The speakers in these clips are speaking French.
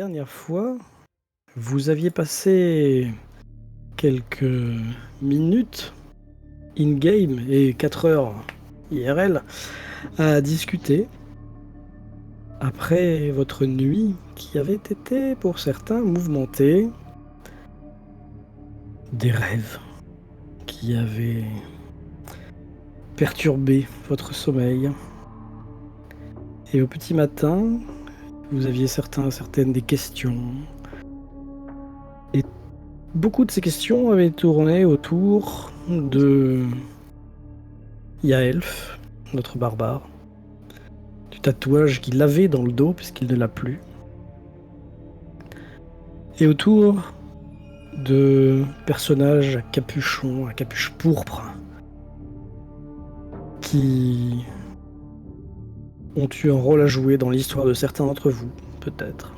dernière fois, vous aviez passé quelques minutes in-game et 4 heures IRL à discuter après votre nuit qui avait été pour certains mouvementée, des rêves qui avaient perturbé votre sommeil. Et au petit matin, vous aviez certaines des questions. Et beaucoup de ces questions avaient tourné autour de Yaelf, notre barbare, du tatouage qu'il avait dans le dos puisqu'il ne l'a plus, et autour de personnages à capuchon, à capuche pourpre, qui ont eu un rôle à jouer dans l'histoire de certains d'entre vous, peut-être.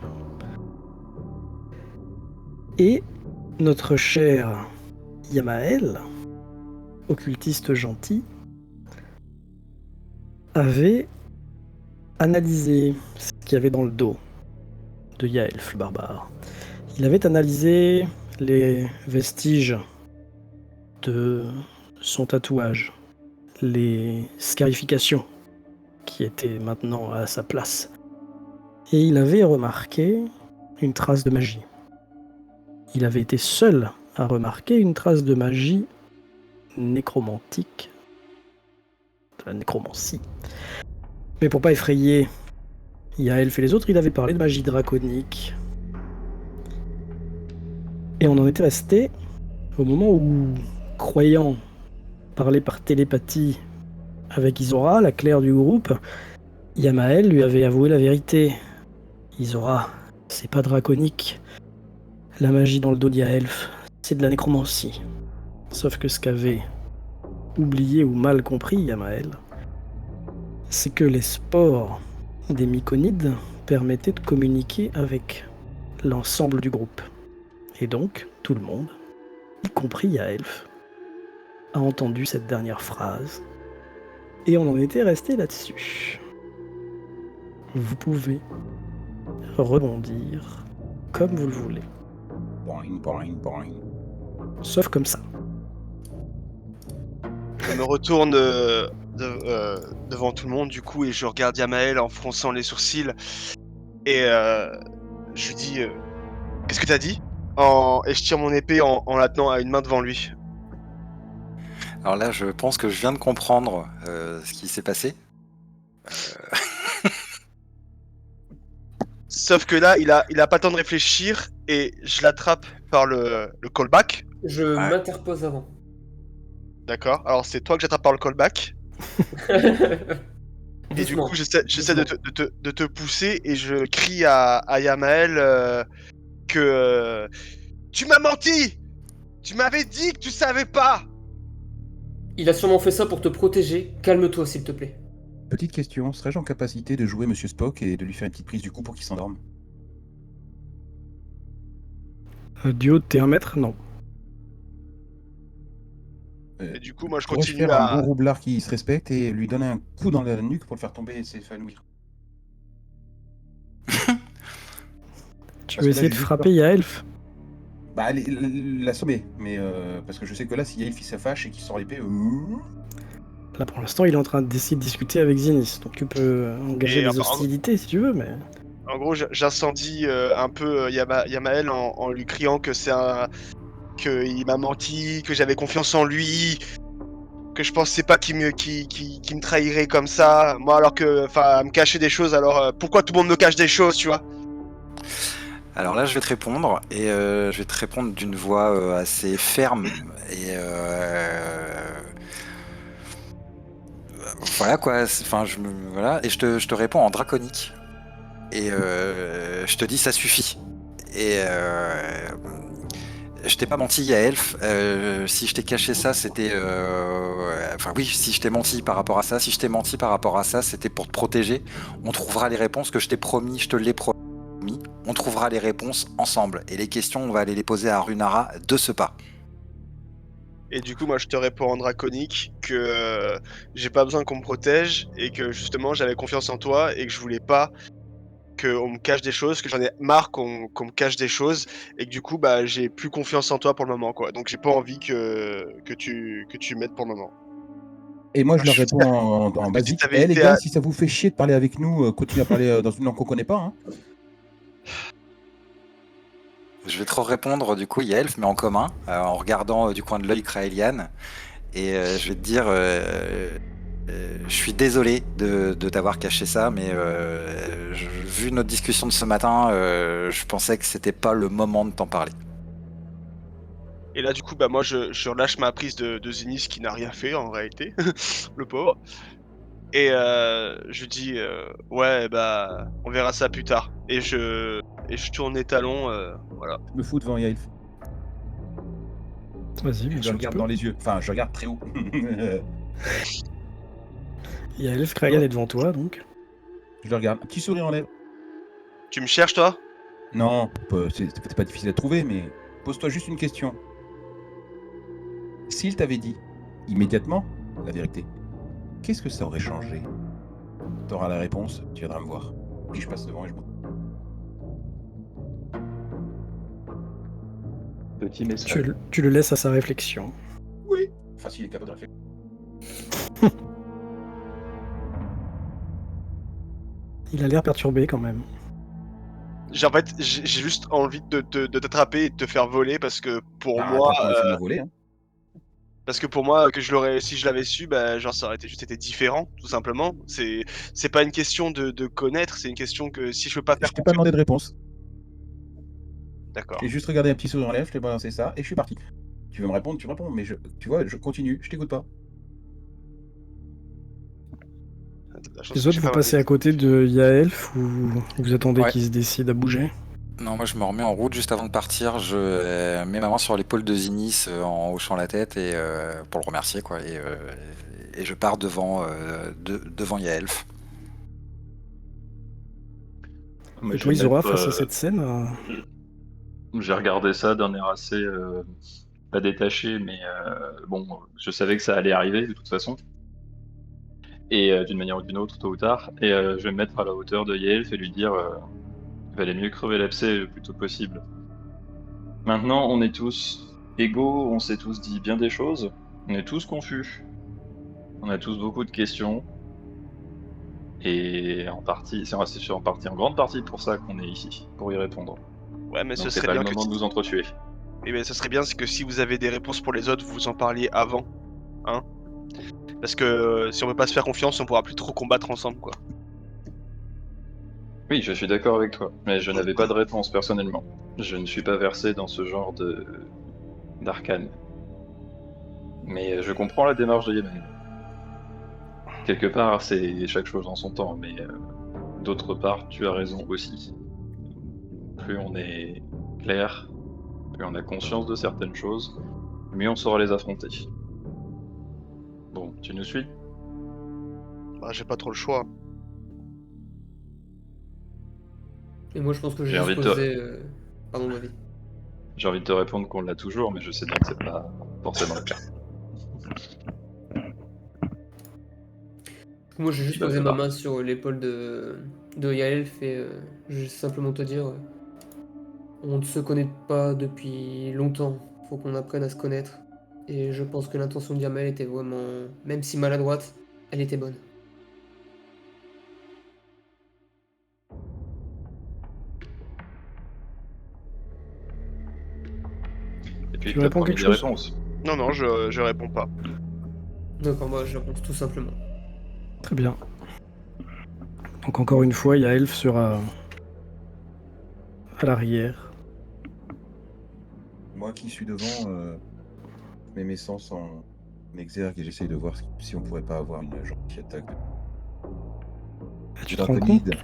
Et notre cher Yamael, occultiste gentil, avait analysé ce qu'il y avait dans le dos de Yaelf, le barbare. Il avait analysé les vestiges de son tatouage, les scarifications qui étaient maintenant à sa place. Et il avait remarqué une trace de magie. Il avait été seul à remarquer une trace de magie nécromantique, de la nécromancie. Mais pour pas effrayer Yaelf et les autres, il avait parlé de magie draconique. Et on en était resté au moment où, croyant parler par télépathie avec Isora, la claire du groupe, Yamael lui avait avoué la vérité. Isora, c'est pas draconique. La magie dans le dos d'Yaelf, c'est de la nécromancie. Sauf que ce qu'avait oublié ou mal compris Yamael, c'est que les spores des myconides permettaient de communiquer avec l'ensemble du groupe. Et donc, tout le monde, y compris Yaelf, a entendu cette dernière phrase. Et on en était resté là-dessus. Vous pouvez rebondir comme vous le voulez. Boing, boing, boing. Sauf comme ça. Je me retourne devant tout le monde du coup et je regarde Yamael en fronçant les sourcils et je lui dis qu'est-ce que t'as dit et je tire mon épée en la tenant à une main devant lui. Alors là, je pense que je viens de comprendre ce qui s'est passé. Sauf que là, il a pas le temps de réfléchir et je l'attrape par le callback. Je Ouais. m'interpose avant. D'accord. Alors c'est toi que j'attrape par le callback. Et du coup, j'essaie de te pousser et je crie à Yamael que tu m'as menti. Tu m'avais dit que tu savais pas. Il a sûrement fait ça pour te protéger. Calme-toi, s'il te plaît. Petite question, serais-je en capacité de jouer Monsieur Spock et de lui faire une petite prise du cou pour qu'il s'endorme? Du haut de tes 1 mètre, non. Et du coup, moi, je Pourrais-je continue faire un bon roublard qui se respecte et lui donner un coup dans la nuque pour le faire tomber et s'évanouir? Tu veux essayer de frapper Yaelf? Bah, l'assommer, mais parce que je sais que là, si Yaelf il s'affache et qu'il sort l'épée... Là, pour l'instant, il est en train d'essayer de discuter avec Zinnis. Donc tu peux engager des hostilités si tu veux, mais... En gros, j'incendie un peu Yamael en lui criant que qu'il m'a menti, que j'avais confiance en lui, que je pensais pas qu'il me trahirait comme ça. Moi, alors que, enfin, me cacher des choses. Alors, pourquoi tout le monde me cache des choses, tu vois? Alors là, je vais te répondre, et je vais te répondre d'une voix assez ferme, et voilà quoi, enfin, voilà, et je te réponds en draconique, et je te dis ça suffit, et je t'ai pas menti, Yaelf, si je t'ai caché ça, c'était... Enfin oui, si je t'ai menti par rapport à ça, si je t'ai menti par rapport à ça, c'était pour te protéger. On trouvera les réponses que je t'ai promis, je te l'ai promis. On trouvera les réponses ensemble. Et les questions, on va aller les poser à Runara de ce pas. Et du coup, moi, je te réponds en draconique que j'ai pas besoin qu'on me protège et que justement, j'avais confiance en toi et que je voulais pas qu'on me cache des choses, que j'en ai marre qu'on me cache des choses, et que du coup, bah, j'ai plus confiance en toi pour le moment, quoi. Donc j'ai pas envie que tu m'aides pour le moment. Et moi, je leur Je- réponds en Parce que si basique. t'avais Les été gars, à... si ça vous fait chier de parler avec nous, continuez à parler dans une langue qu'on connaît pas. Hein. Je vais te répondre du coup, Yelf, mais en commun, en regardant du coin de l'œil Kraelian. Et je vais te dire, je suis désolé de t'avoir caché ça, mais vu notre discussion de ce matin, je pensais que c'était pas le moment de t'en parler. Et là, du coup, bah, moi, je relâche ma prise de Zenith qui n'a rien fait en réalité, le pauvre. Et je dis, ouais, bah, on verra ça plus tard. Et je tourne les talons, voilà. Je me fous devant Yaelf. Vas-y, Je bien le sûr, tu regarde peux. dans les yeux. Enfin, je regarde très haut. Il y a Elf Kragan est devant toi, donc. Je le regarde. Un petit sourire en lèvres. Tu me cherches, toi? Non, c'est pas difficile à trouver, mais pose-toi juste une question. S'il t'avait dit immédiatement la vérité, qu'est-ce que ça aurait changé? T'auras la réponse, tu viendras me voir. Puis je passe devant et je monte. Petit message. Tu le laisses à sa réflexion. Oui. Enfin, s'il est capable de réfléchir. Il a l'air perturbé quand même. En fait, j'ai juste envie de t'attraper et de te faire voler parce que pour moi, Attrape-moi et fais-moi voler. Hein. que si je l'avais su, bah, genre ça aurait juste été différent, tout simplement. C'est pas une question de connaître, c'est une question que si je peux pas Je faire t'ai pas confiance. demandé de réponse. D'accord. J'ai juste regardé un petit sourire en lèvres, je t'ai balancé ça et je suis parti. Tu veux me répondre, tu me réponds, mais tu vois, je continue, je t'écoute pas. Les autres, vous passez à côté de Yaelf ou vous attendez Ouais. qu'il se décide à bouger? Non, moi je me remets en route juste avant de partir. Je mets ma main sur l'épaule de Zinis en hochant la tête et pour le remercier quoi. Et je pars devant Yaelf. Moi, Et je toi, vais Isora, mettre, face à cette scène, j'ai regardé ça d'un air assez pas détaché, mais bon, je savais que ça allait arriver de toute façon, et d'une manière ou d'une autre, tôt ou tard. Et je vais me mettre à la hauteur de Yelf et lui dire, il valait mieux crever l'abcès le plus tôt possible. Maintenant, on est tous égaux, on s'est tous dit bien des choses, on est tous confus, on a tous beaucoup de questions, et en partie, c'est en grande partie pour ça qu'on est ici, pour y répondre. Ouais, mais ce Donc c'est serait pas le bien que moment de nous entretuer. ce serait bien c'est que si vous avez des réponses pour les autres, vous en parliez avant, hein. Parce que si on peut pas se faire confiance, on pourra plus trop combattre ensemble, quoi. Oui, je suis d'accord avec toi, mais je n'avais pas de réponse personnellement. Je ne suis pas versé dans ce genre d'arcane. Mais je comprends la démarche de Yemen. Quelque part, c'est chaque chose en son temps, mais d'autre part, tu as raison aussi. Plus on est clair, plus on a conscience de certaines choses, mieux on saura les affronter. Bon, tu nous suis? Bah, j'ai pas trop le choix. Et moi, je pense que j'ai J'ai juste envie de te- posé. Pardon, ma vie. J'ai envie de te répondre qu'on l'a toujours, mais je sais bien que c'est pas forcément le cas. Moi, j'ai juste Bah, posé ça ma va. main sur l'épaule de Yaelf et je vais simplement te dire on ne se connaît pas depuis longtemps. Faut qu'on apprenne à se connaître. Et je pense que l'intention de Yamel était vraiment, même si maladroite, elle était bonne. Et puis, Tu il t'a réponds promis quelque des chose? réponses. Non, non, je réponds pas. D'accord, moi je réponds tout simplement. Très bien. Donc encore une fois, Yaelf sera à l'arrière. Moi qui suis devant, je mets mes sens en exergue et j'essaye de voir si on pourrait pas avoir une gentille attaque. Et tu te rends compte Draconide.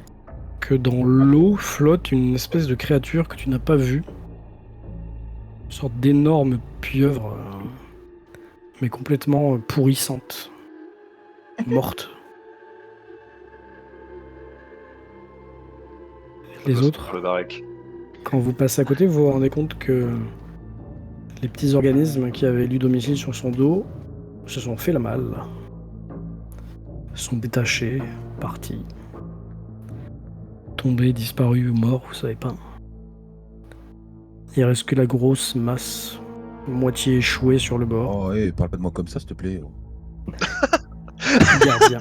que dans l'eau flotte une espèce de créature que tu n'as pas vue. Une sorte d'énorme pieuvre, mais complètement pourrissante. Morte. Les autres, Le Barek. quand vous passez à côté, vous vous rendez compte que les petits organismes qui avaient élu domicile sur son dos se sont fait la malle. Sont détachés, partis. tombé, disparu ou mort, vous savez pas. Il reste que la grosse masse, moitié échouée sur le bord. Oh, hey, parle pas de moi comme ça, s'il te plaît. Gardien.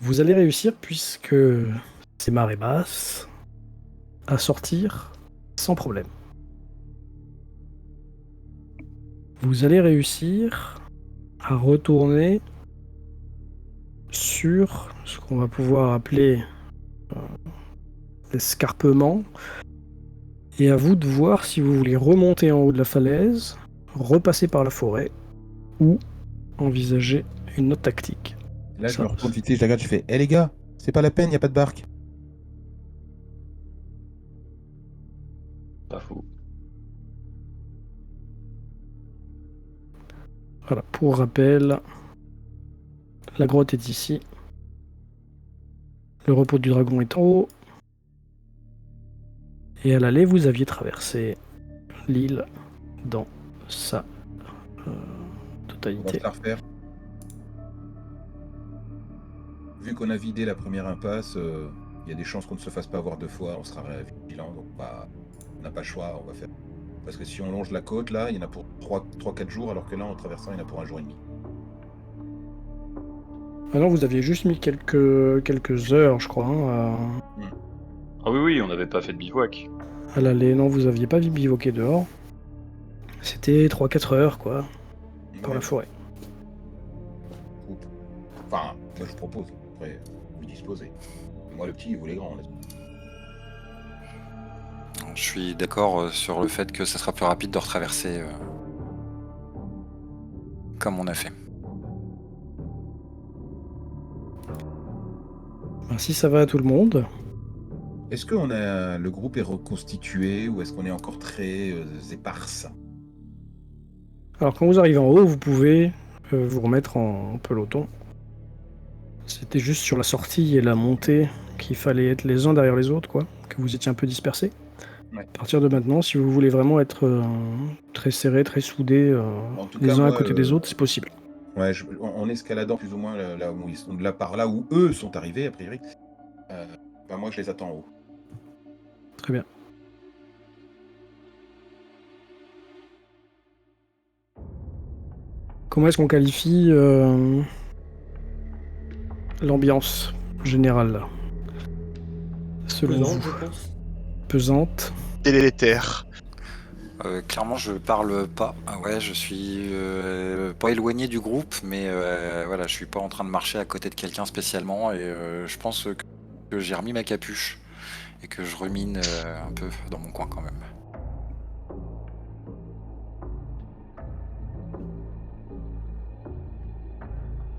Vous allez réussir, puisque c'est marée basse, à sortir sans problème. Vous allez réussir à retourner sur ce qu'on va pouvoir appeler l'escarpement, et à vous de voir si vous voulez remonter en haut de la falaise, repasser par la forêt, ou envisager une autre tactique. Là, je Ça, me retourne vite fait, je la regarde, je fais les gars, c'est pas la peine, y a pas de barque. Pas faux. Voilà, pour rappel, la grotte est ici. Le repos du dragon est en haut. Et à l'aller, vous aviez traversé l'île dans sa On va totalité. se la refaire. Vu qu'on a vidé la première impasse, il y a des chances qu'on ne se fasse pas avoir 2 fois, on sera vigilant, donc on n'a pas le choix, on va faire. Parce que si on longe la côte, là, il y en a pour 3-4 jours, alors que là, en traversant, il y en a pour 1 jour et demi. Alors vous aviez juste mis quelques heures, je crois, hein, Ah oui, on n'avait pas fait de bivouac. à l'aller. Non, vous aviez pas bivouaqué dehors. C'était 3-4 heures, quoi, par Ouais, la forêt. Enfin, moi je propose, après, vous disposez. Moi, le petit, il voulait grand. Là. Je suis d'accord sur le fait que ça sera plus rapide de retraverser comme on a fait. Ben, si ça va à tout le monde, Est-ce que le groupe est reconstitué ou est-ce qu'on est encore très éparse? alors quand vous arrivez en haut, vous pouvez vous remettre en peloton. C'était juste sur la sortie et la montée qu'il fallait être les uns derrière les autres, quoi, que vous étiez un peu dispersés. Ouais. À partir de maintenant, si vous voulez vraiment être très serrés, très soudés, En tout les cas, uns moi, à côté des autres, c'est possible. Ouais, en escaladant plus ou moins là où ils sont, par là où eux sont arrivés, a priori, moi je les attends en haut. Très bien. Comment est-ce qu'on qualifie l'ambiance générale là, selon Pesante, vous? je pense. Pesante. Délétère. Clairement, je parle pas. Ah ouais, je suis pas éloigné du groupe, mais voilà, je suis pas en train de marcher à côté de quelqu'un spécialement, et je pense que j'ai remis ma capuche et que je rumine un peu dans mon coin quand même.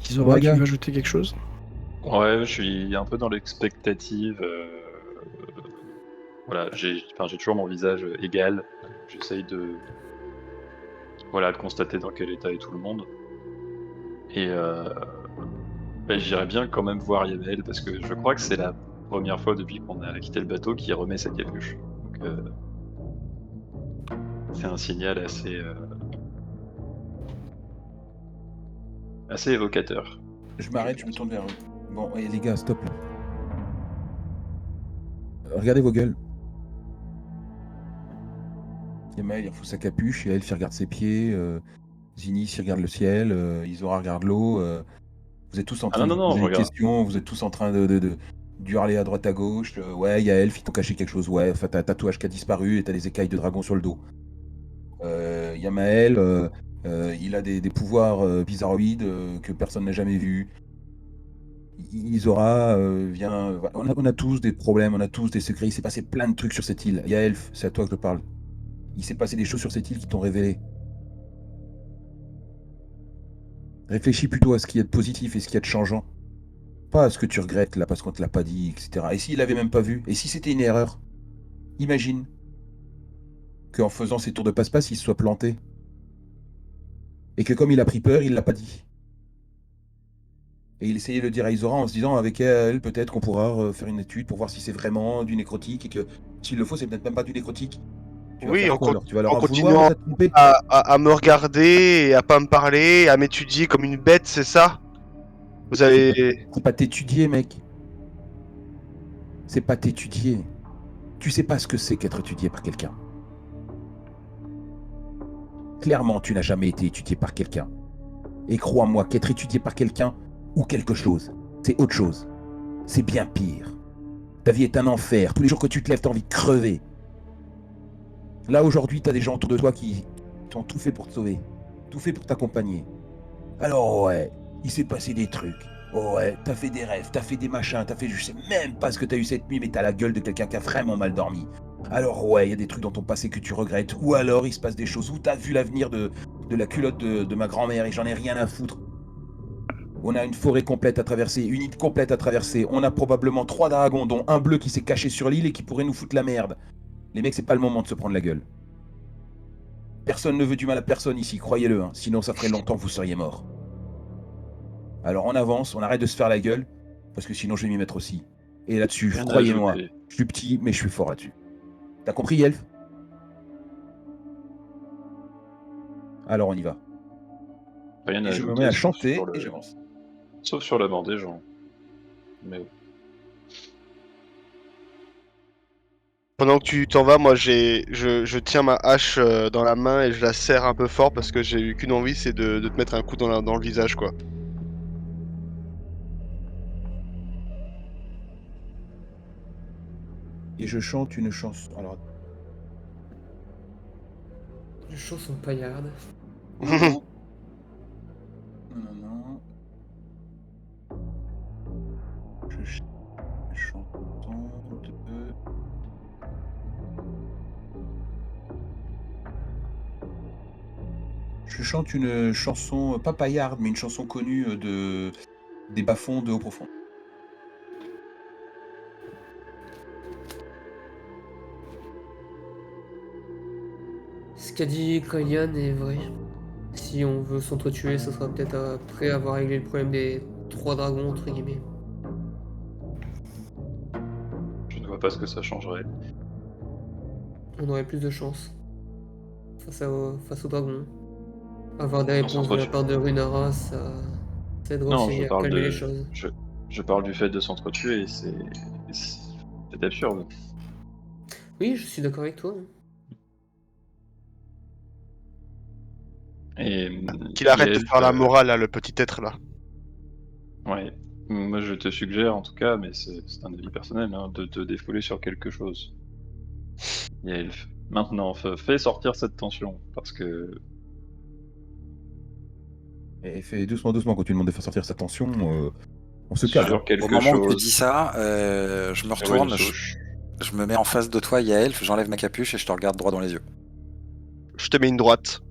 Isora, Ouais, tu gars. veux ajouter quelque chose? Ouais, je suis un peu dans l'expectative. Voilà, j'ai toujours mon visage égal. J'essaye de constater dans quel état est tout le monde. Et j'irais bien quand même voir Yamel parce que je crois que c'est la première fois depuis qu'on a quitté le bateau qu'il remet sa capuche. Donc c'est un signal assez évocateur. Je m'arrête, je me tourne vers eux. Bon, les gars, stop là. Regardez vos gueules. Yamael, il refout sa capuche, Yael, il regarde ses pieds, Zinnis, il regarde le ciel, Isora regarde l'eau. Vous êtes tous en train de vous poser je des regarde. questions, vous êtes tous en train de hurler à droite à gauche. Ouais, Yael, ils t'ont caché quelque chose. Ouais, enfin, t'as un tatouage qui a disparu et t'as des écailles de dragon sur le dos. Yamael, il a des pouvoirs bizarroïdes que personne n'a jamais vus. Isora vient. On a tous des problèmes, on a tous des secrets. Il s'est passé plein de trucs sur cette île. Yaelf, c'est à toi que je parle. Il s'est passé des choses sur cette île qui t'ont révélé. Réfléchis plutôt à ce qu'il y a de positif et ce qu'il y a de changeant. Pas à ce que tu regrettes là parce qu'on te l'a pas dit, etc. Et s'il l'avait même pas vu? Et si c'était une erreur? Imagine qu'en faisant ses tours de passe-passe, il se soit planté. Et que comme il a pris peur, il l'a pas dit. Et il essayait de le dire à Isora en se disant avec elle, peut-être qu'on pourra faire une étude pour voir si c'est vraiment du nécrotique et que s'il le faut, c'est peut-être même pas du nécrotique. Tu vas Oui, faire quoi alors? Tu vas leur en en vouloir continuant de t'être trompé? à me regarder et à pas me parler, à m'étudier comme une bête, c'est ça? Vous avez... C'est pas t'étudier, mec. C'est pas t'étudier. Tu sais pas ce que c'est qu'être étudié par quelqu'un. Clairement, tu n'as jamais été étudié par quelqu'un. Et crois-moi qu'être étudié par quelqu'un ou quelque chose, c'est autre chose. C'est bien pire. Ta vie est un enfer. Tous les jours que tu te lèves, t'as envie de crever. Là, aujourd'hui, t'as des gens autour de toi qui ont tout fait pour te sauver. Tout fait pour t'accompagner. Alors ouais, il s'est passé des trucs. Oh ouais, t'as fait des rêves, t'as fait des machins, t'as fait je sais même pas ce que t'as eu cette nuit, mais t'as la gueule de quelqu'un qui a vraiment mal dormi. Alors ouais, il y a des trucs dans ton passé que tu regrettes, ou alors il se passe des choses où t'as vu l'avenir de la culotte de ma grand-mère et j'en ai rien à foutre. On a une forêt complète à traverser, une île complète à traverser, on a probablement 3 dragons, dont un bleu qui s'est caché sur l'île et qui pourrait nous foutre la merde. Les mecs, c'est pas le moment de se prendre la gueule. Personne ne veut du mal à personne ici, croyez-le, hein, sinon ça ferait longtemps que vous seriez morts. Alors on avance, on arrête de se faire la gueule, parce que sinon je vais m'y mettre aussi. Et là-dessus, Rien à croyez-moi, ajouter. je suis petit, mais je suis fort là-dessus. T'as compris, Elf? Alors on y va. Rien à Et je me ajouter, mets à sauf chanter sur et j'avance. Sauf sur la mort des gens. Mais Pendant que tu t'en vas, moi je tiens ma hache dans la main et je la serre un peu fort parce que j'ai eu qu'une envie, c'est de te mettre un coup dans le visage, quoi. Et je chante une chanson. Alors, Une chanson paillarde. non, non, non. Je chante de... Je chante une chanson, pas paillarde, mais une chanson connue des bas-fonds de Haut Profond. Ce qu'a dit Kailian est vrai. Si on veut s'entretuer, ce sera peut-être après avoir réglé le problème des 3 dragons, entre guillemets. je ne vois pas ce que ça changerait. On aurait plus de chance face aux dragons. Avoir des réponses de la part de Runara, ça aidera Non, aussi je à parle calmer les de. choses. Je parle du fait de s'entretuer, et c'est absurde. Oui, je suis d'accord avec toi. Et Qu'il arrête de Yelf, faire la morale, là, le petit être là. ouais. Moi, je te suggère, en tout cas, mais c'est un avis personnel, hein, de te défouler sur quelque chose. Yelf. Maintenant, fais sortir cette tension, parce que Et fais doucement, doucement, quand tu demandes de faire sortir sa tension, on se calme. sur Au quelque moment où tu chose. dis ça, je me Ah ouais, retourne, je me mets en face de toi, Yael, j'enlève ma capuche et je te regarde droit dans les yeux. Je te mets une droite.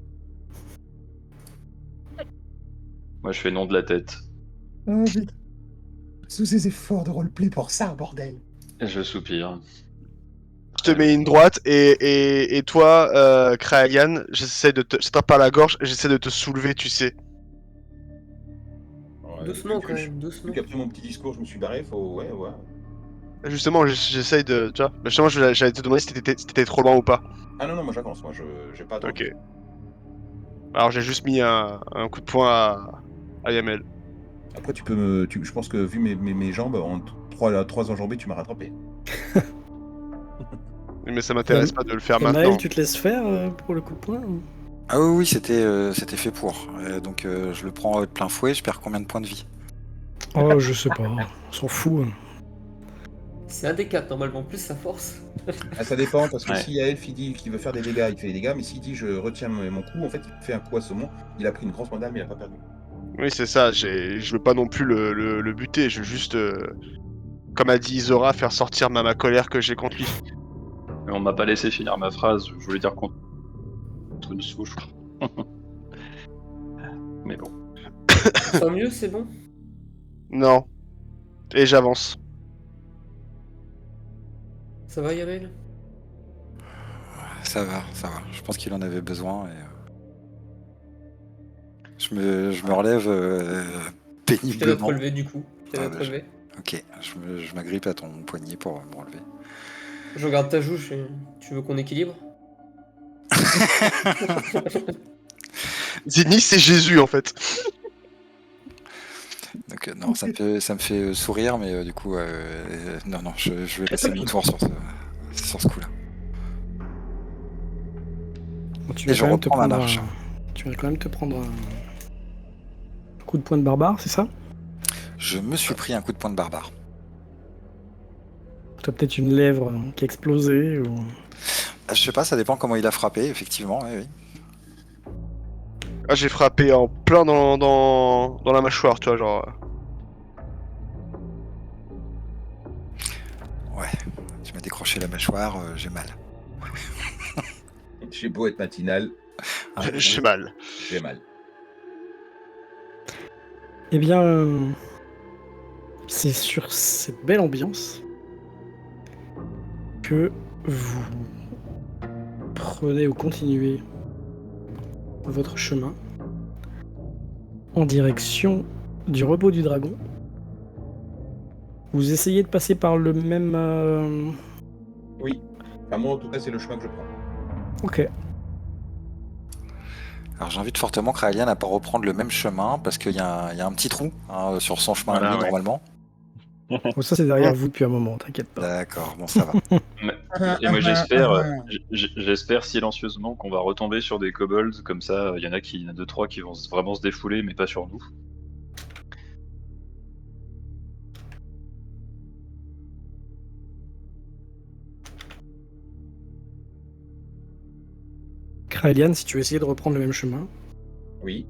moi, je fais non de la tête. Ah, vite. Sous ces efforts de roleplay pour ça, bordel. Et je soupire. Je te mets une droite et toi, Kragan, j'essaie de te... Je t'attrape par la gorge, j'essaie de te soulever, tu sais. Doucement quand même, doucement. Vu qu'après mon petit discours, je me suis barré, faut... Ouais. Justement, j'essaye de... Tu vois, justement, j'allais te demander si t'étais trop loin ou pas. Ah non, moi j'avance, j'ai pas attendu. Ok. Alors j'ai juste mis un coup de poing à Yamel. Après, tu peux me... je pense que vu mes jambes, en 3 enjambées, tu m'as rattrapé. Mais ça m'intéresse pas de le faire Et maintenant. Maël, tu te laisses faire pour le coup de poing ou... Ah oui, c'était fait pour. Donc je le prends de plein fouet, je perds combien de points de vie? Oh, je sais pas, on s'en fout. C'est un des 4 normalement, plus sa force. Ah, ça dépend, parce que Ouais. si Yaelf il dit qu'il veut faire des dégâts, il fait des dégâts, mais s'il dit je retiens mon coup, en fait, il fait un coup à saumon, il a pris une grosse mandale, mais il a pas perdu. Oui, c'est ça, je veux pas non plus le buter, je veux juste, comme a dit Isora, faire sortir ma colère que j'ai contre lui. Mais on m'a pas laissé finir ma phrase, je voulais dire contre une souche. Mais bon. Tant mieux, c'est bon. Non. Et j'avance. Ça va, Yamel? Ça va. Je pense qu'il en avait besoin. Et, je me relève Je t'ai notre péniblement. relevé du coup. Ah, bah, Ok, je m'agrippe à ton poignet pour me relever. Je regarde ta joue, tu veux qu'on équilibre? Zenith, c'est Jésus en fait. Donc Donc non, ça me fait sourire, mais du coup, non, je vais passer mon tour sur ce coup-là. Bon, Et je reprends ma marche. Tu vas quand même te prendre un coup de poing de barbare, c'est ça? Je me suis pris un coup de poing de barbare. T'as peut-être une lèvre qui a explosé ou... Je sais pas, ça dépend comment il a frappé, effectivement. Oui. Ah, j'ai frappé en plein dans la mâchoire, tu vois, genre. Ouais, tu m'as décroché la mâchoire, j'ai mal. J'ai beau être matinal, J'ai mal. j'ai mal. Eh bien, c'est sur cette belle ambiance que vous prenez ou continuez votre chemin en direction du repos du dragon. Vous essayez de passer par le même... Oui. Enfin, moi, en tout cas, c'est le chemin que je prends. Ok. Alors j'invite fortement Kraelian à pas reprendre le même chemin, parce qu'il y a un petit trou sur son chemin à Voilà, lui, ouais. normalement. Bon, ça, c'est derrière vous depuis un moment, t'inquiète pas. D'accord, bon, ça va. Et moi j'espère silencieusement qu'on va retomber sur des kobolds comme ça. Il y en a 2-3 qui vont vraiment se défouler, mais pas sur nous. Kraelian, si tu veux essayer de reprendre le même chemin, Oui.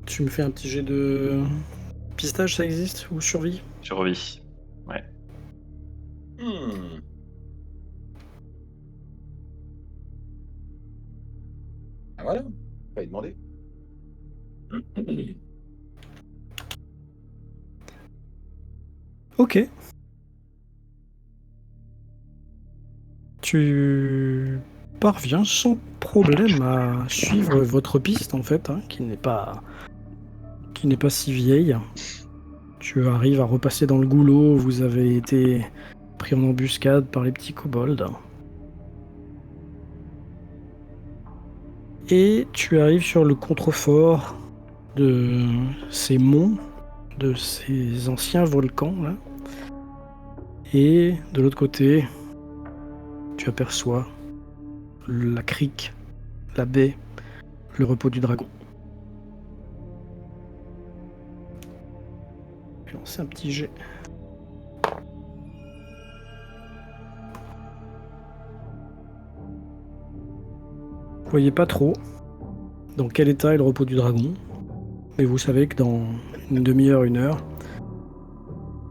tu me fais un petit jet de... Pistage, ça existe? Ou survie? Survie. Ouais. Ah voilà, pas y demander. Ok. Tu parviens sans problème à suivre votre piste, en fait, qui n'est pas si vieille. Tu arrives à repasser dans le goulot, vous avez été pris en embuscade par les petits kobolds. Et tu arrives sur le contrefort de ces monts, de ces anciens volcans, là. Et de l'autre côté, tu aperçois la crique, la baie, le repos du dragon. Je vais lancer un petit jet. Vous voyez pas trop dans quel état est le repos du dragon, mais vous savez que dans une demi-heure, 1 heure,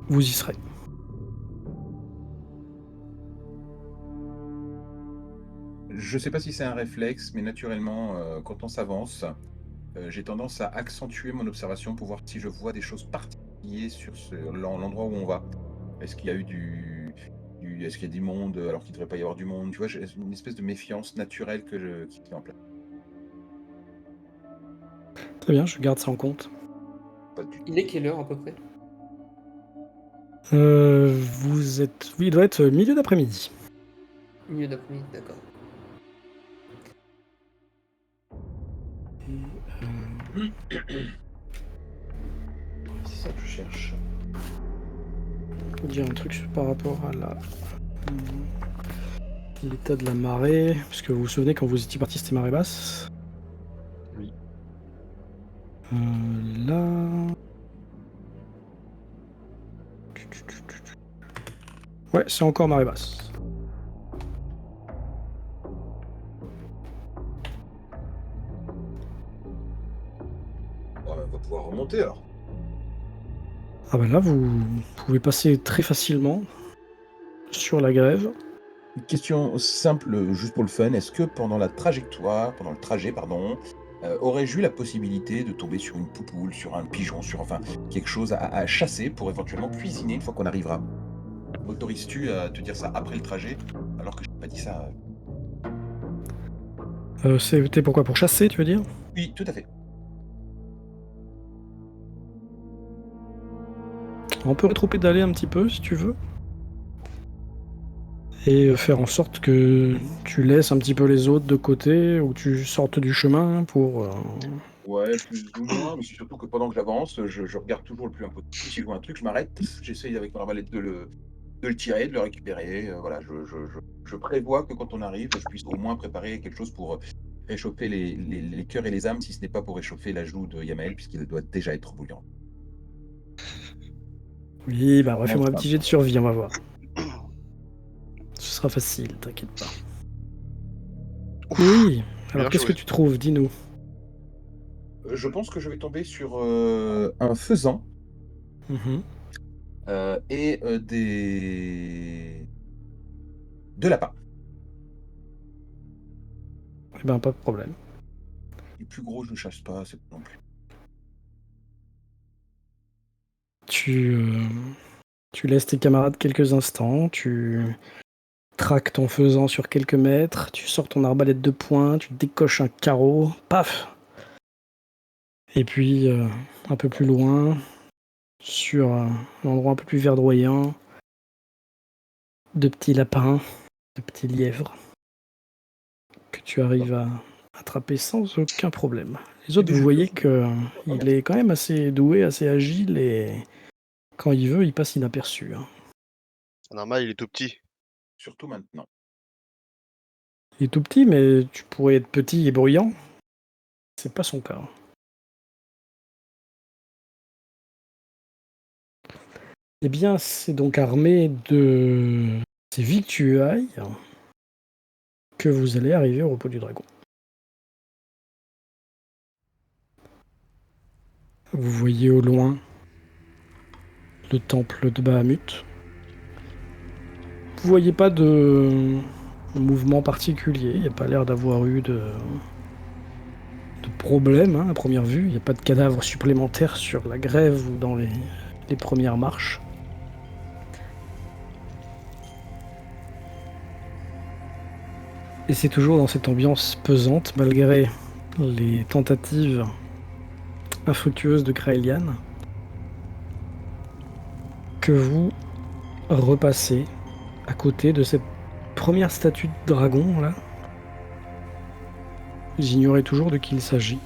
vous y serez. Je sais pas si c'est un réflexe, mais naturellement, quand on s'avance, j'ai tendance à accentuer mon observation pour voir si je vois des choses particulières sur l'endroit où on va. Est-ce qu'il y a eu est-ce qu'il y a du monde alors qu'il ne devrait pas y avoir du monde? Tu vois, j'ai une espèce de méfiance naturelle qui est en place. Très bien, je garde ça en compte. Pas du tout. Il est quelle heure à peu près? Vous êtes... Oui, il doit être milieu d'après-midi. Milieu d'après-midi, d'accord. C'est ça que je cherche. Je peux dire un truc par rapport à l'état de la marée, parce que vous vous souvenez quand vous étiez parti, c'était marée basse. Oui. Là... Ouais, c'est encore marée basse. On va pouvoir remonter alors. Ah bah là, vous pouvez passer très facilement sur la grève. Une question simple, juste pour le fun. Est-ce que pendant le trajet, aurais-je eu la possibilité de tomber sur une poupoule, sur un pigeon, sur enfin quelque chose à chasser pour éventuellement cuisiner une fois qu'on arrivera? M'autorises-tu à te dire ça après le trajet, alors que je n'ai pas dit ça? C'était pourquoi? Pour chasser, tu veux dire? Oui, tout à fait. On peut rétro-pédaler un petit peu, si tu veux. Et faire en sorte que tu laisses un petit peu les autres de côté, ou tu sortes du chemin pour Ouais, plus ou moins, mais c'est surtout que pendant que j'avance, je regarde toujours le plus loin possible. Si je vois un truc, je m'arrête, j'essaye avec mon arbalète de le tirer, de le récupérer. Voilà, je prévois que quand on arrive, je puisse au moins préparer quelque chose pour réchauffer les cœurs et les âmes, si ce n'est pas pour réchauffer la joue de Yamael, puisqu'il doit déjà être brûlant. Oui, bah refais-moi un Enfin, petit jet de survie, on va voir. Ce sera facile, t'inquiète pas. Oui, alors Bien qu'est-ce que joué. tu trouves? Dis-nous. je pense que je vais tomber sur un faisan Mhm. et de lapins. Eh ben, pas de problème. Les plus gros, je ne chasse pas, c'est pas non plus. Tu, tu laisses tes camarades quelques instants, tu traques ton faisan sur quelques mètres, tu sors ton arbalète de poing, tu décoches un carreau, paf! Et puis, un peu plus loin, sur un endroit un peu plus verdoyant, de petits lapins, de petits lièvres, que tu arrives à attraper sans aucun problème. Les autres, des vous jeux de voyez fou. que Oh, il merci. est quand même assez doué, assez agile, et quand il veut, il passe inaperçu, hein. C'est normal, il est tout petit. Surtout maintenant. Il est tout petit, mais tu pourrais être petit et bruyant. C'est pas son cas. Eh bien, c'est donc armé de ces victuailles que vous allez arriver au repos du dragon. Vous voyez au loin le temple de Bahamut. Vous voyez pas de mouvement particulier. Il n'y a pas l'air d'avoir eu de problème, hein, à première vue. Il n'y a pas de cadavres supplémentaires sur la grève ou dans les premières marches. Et c'est toujours dans cette ambiance pesante, malgré les tentatives infructueuses de Kraelian, que vous repassez à côté de cette première statue de dragon, là. Vous ignorez toujours de qui il s'agit.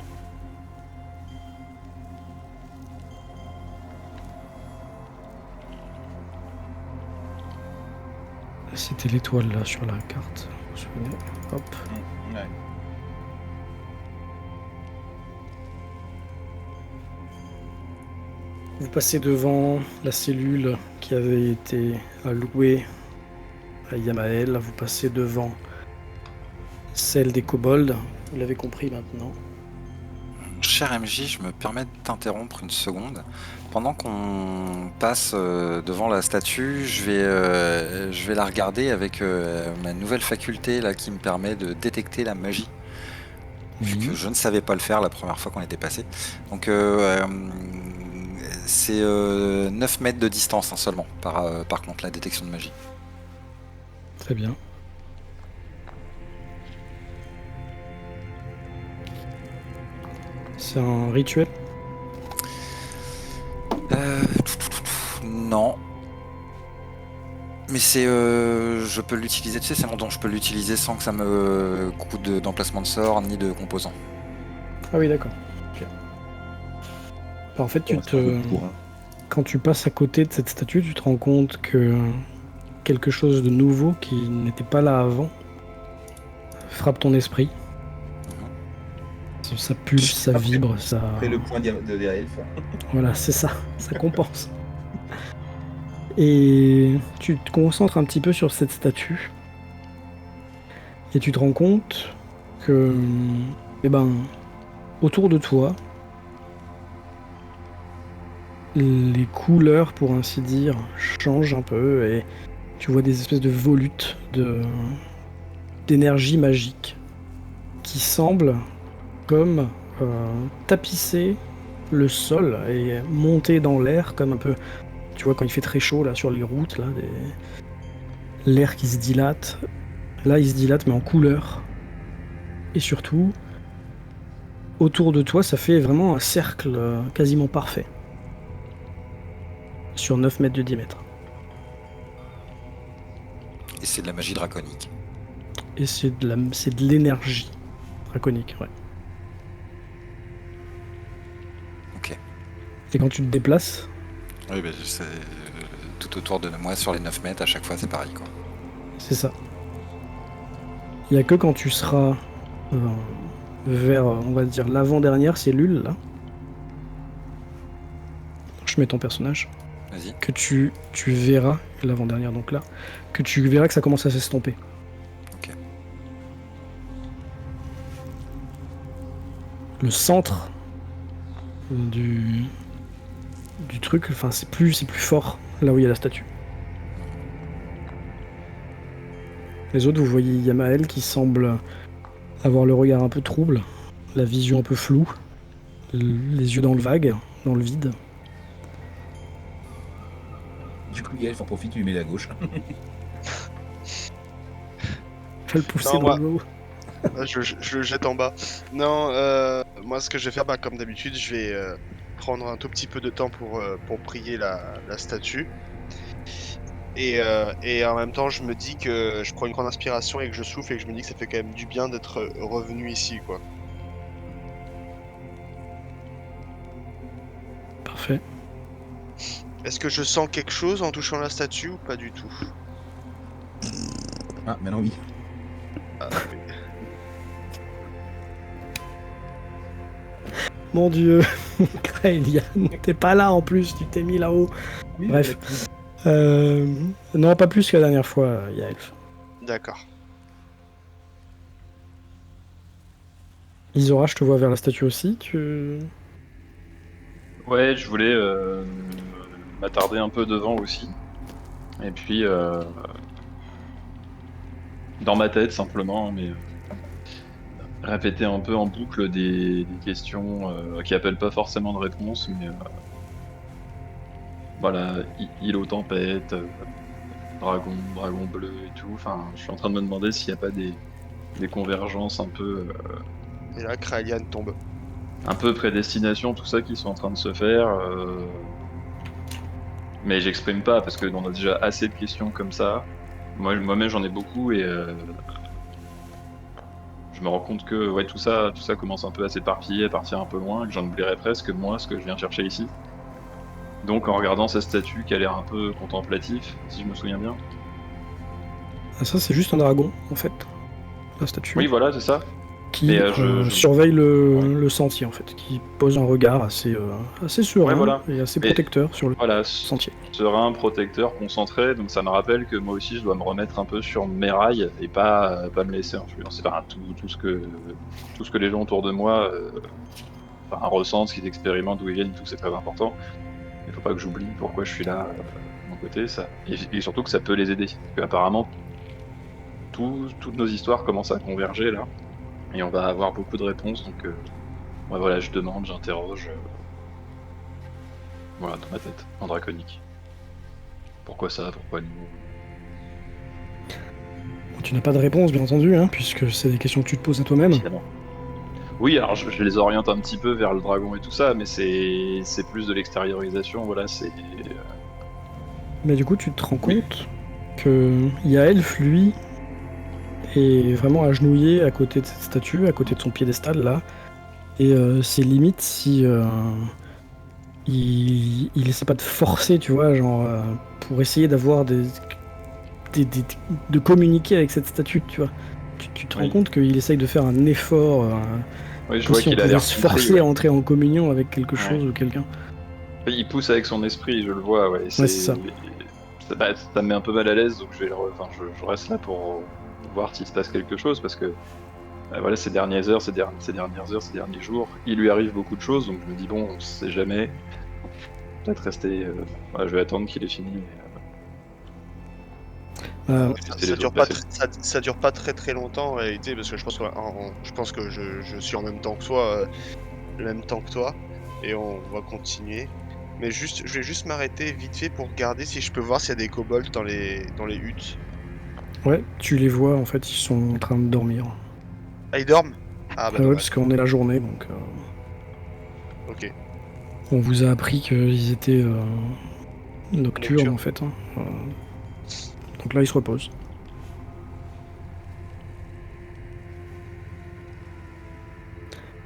C'était l'étoile, là, sur la carte. Vous vous souvenez? Hop. Ouais. Vous passez devant la cellule qui avait été allouée à Yamael. Vous passez devant celle des kobolds. Vous l'avez compris maintenant. Cher MJ, je me permets de t'interrompre une seconde. Pendant qu'on passe devant la statue, je vais la regarder avec ma nouvelle faculté là, qui me permet de détecter la magie. Vu que je ne savais pas le faire la première fois qu'on était passé. Donc c'est 9 mètres de distance hein, seulement, par contre, la détection de magie. Très bien. C'est un rituel? Non. Mais c'est, je peux l'utiliser, tu sais, c'est un don, je peux l'utiliser sans que ça me coûte d'emplacement de sort ni de composants. Ah oui, d'accord. Ok. Alors, en fait, quand tu passes à côté de cette statue, tu te rends compte que quelque chose de nouveau qui n'était pas là avant frappe ton esprit. Ça pulse, ça vibre, ça... Après le point de elfe. Voilà, c'est ça, ça compense. Et tu te concentres un petit peu sur cette statue. Et tu te rends compte que, eh ben, autour de toi, les couleurs, pour ainsi dire, changent un peu et tu vois des espèces de volutes d'énergie magique qui semblent comme tapisser le sol et monter dans l'air comme un peu, tu vois quand il fait très chaud là sur les routes là, l'air qui se dilate. Là il se dilate mais en couleur. Et surtout, autour de toi ça fait vraiment un cercle quasiment parfait. Sur 9 mètres de diamètre. Et c'est de la magie draconique. Et c'est de l'énergie draconique, ouais. Et quand tu te déplaces, Oui, mais c'est tout autour de moi, sur les 9 mètres, à chaque fois, c'est pareil, quoi. c'est ça. Il n'y a que quand tu seras vers, on va dire, l'avant-dernière cellule, là. Je mets ton personnage. Vas-y. Que tu verras, l'avant-dernière donc là, que tu verras que ça commence à s'estomper. Ok. Le centre du truc, enfin c'est plus fort là où il y a la statue. Les autres, vous voyez Yamael qui semble avoir le regard un peu trouble, la vision un peu floue, les yeux dans le vague, dans le vide. Du coup, Yael en profite, tu lui mets la gauche. Fais le pousser Non, dans moi- le haut. Je le jette en bas. Non, moi ce que je vais faire, comme d'habitude, je vais prendre un tout petit peu de temps pour prier la statue. Et en même temps, je me dis que je prends une grande inspiration et que je souffle et que je me dis que ça fait quand même du bien d'être revenu ici, quoi. Parfait. Est-ce que je sens quelque chose en touchant la statue ou pas du tout? Ah, maintenant oui. Ah, oui. Mon dieu, Kraelian, t'es pas là en plus, tu t'es mis là-haut. Oui, Bref. Non, pas plus que la dernière fois, Yael. D'accord. Isora, je te vois vers la statue aussi, tu... Ouais, je voulais m'attarder un peu devant aussi. Et puis, dans ma tête simplement, mais répéter un peu en boucle des questions qui appellent pas forcément de réponse, mais voilà, île aux tempêtes, dragon bleu et tout. Enfin, je suis en train de me demander s'il n'y a pas des convergences Et là, Kraelian tombe. un peu prédestination, tout ça qui sont en train de se faire. Mais j'exprime pas parce qu'on a déjà assez de questions comme ça. Moi-même j'en ai beaucoup et je me rends compte que ouais, tout ça commence un peu à s'éparpiller, à partir un peu loin, et que j'en oublierais presque moi ce que je viens chercher ici. Donc en regardant cette statue qui a l'air un peu contemplatif, si je me souviens bien. Ah, ça, c'est juste un dragon, en fait, la statue. Oui, voilà, c'est ça. Qui Mais, je- surveille Ouais. le sentier, en fait. Qui pose un regard assez serein Ouais, voilà. et assez Mais- protecteur sur le Voilà, sentier. serein, protecteur, concentré, donc ça me rappelle que moi aussi je dois me remettre un peu sur mes rails et pas me laisser influencer par tout ce que les gens autour de moi ressentent, ce qu'ils expérimentent, d'où ils viennent, tout c'est très important. Il faut pas que j'oublie pourquoi je suis là de mon côté, ça. Et surtout que ça peut les aider. Parce que apparemment, toutes nos histoires commencent à converger là, et on va avoir beaucoup de réponses, donc ouais, voilà, je demande, j'interroge. Voilà, dans ma tête, en draconique. Pourquoi ça, pourquoi nous? Bon, tu n'as pas de réponse, bien entendu, hein, puisque c'est des questions que tu te poses à toi-même. Évidemment. Oui, alors je les oriente un petit peu vers le dragon et tout ça, mais c'est plus de l'extériorisation, voilà, c'est... Mais du coup, tu te rends Oui. compte que Yaelf, lui, est vraiment agenouillé à côté de cette statue, à côté de son piédestal, là. Et c'est limite si il essaie pas de forcer, tu vois, genre, pour essayer d'avoir de communiquer avec cette statue, tu vois. Tu te rends Oui. compte qu'il essaye de faire un effort, Oui, je comme vois si on qu'il a pouvait l'air se compris, forcer ouais. à entrer en communion avec quelque Ouais. chose ou quelqu'un. Il pousse avec son esprit, je le vois, ouais. Ouais, c'est ça. Ça me met un peu mal à l'aise, donc je reste là pour voir s'il se passe quelque chose, parce que voilà, ces dernières heures, ces derniers jours, il lui arrive beaucoup de choses, donc je me dis bon, on sait jamais. Peut-être rester. Voilà, je vais attendre qu'il ait fini. Ça dure pas très longtemps en réalité, parce que je pense que je suis en même temps que toi, le même temps que toi, et on va continuer. Mais je vais juste m'arrêter vite fait pour regarder si je peux voir s'il y a des kobolds dans les huttes. Ouais, tu les vois, en fait, ils sont en train de dormir. Ah, ils dorment? Ah bah Ouais, dommage. parce qu'on est la journée, donc Ok. on vous a appris qu'ils étaient nocturnes, Nocturnes. en fait. Hein. Donc là, ils se reposent.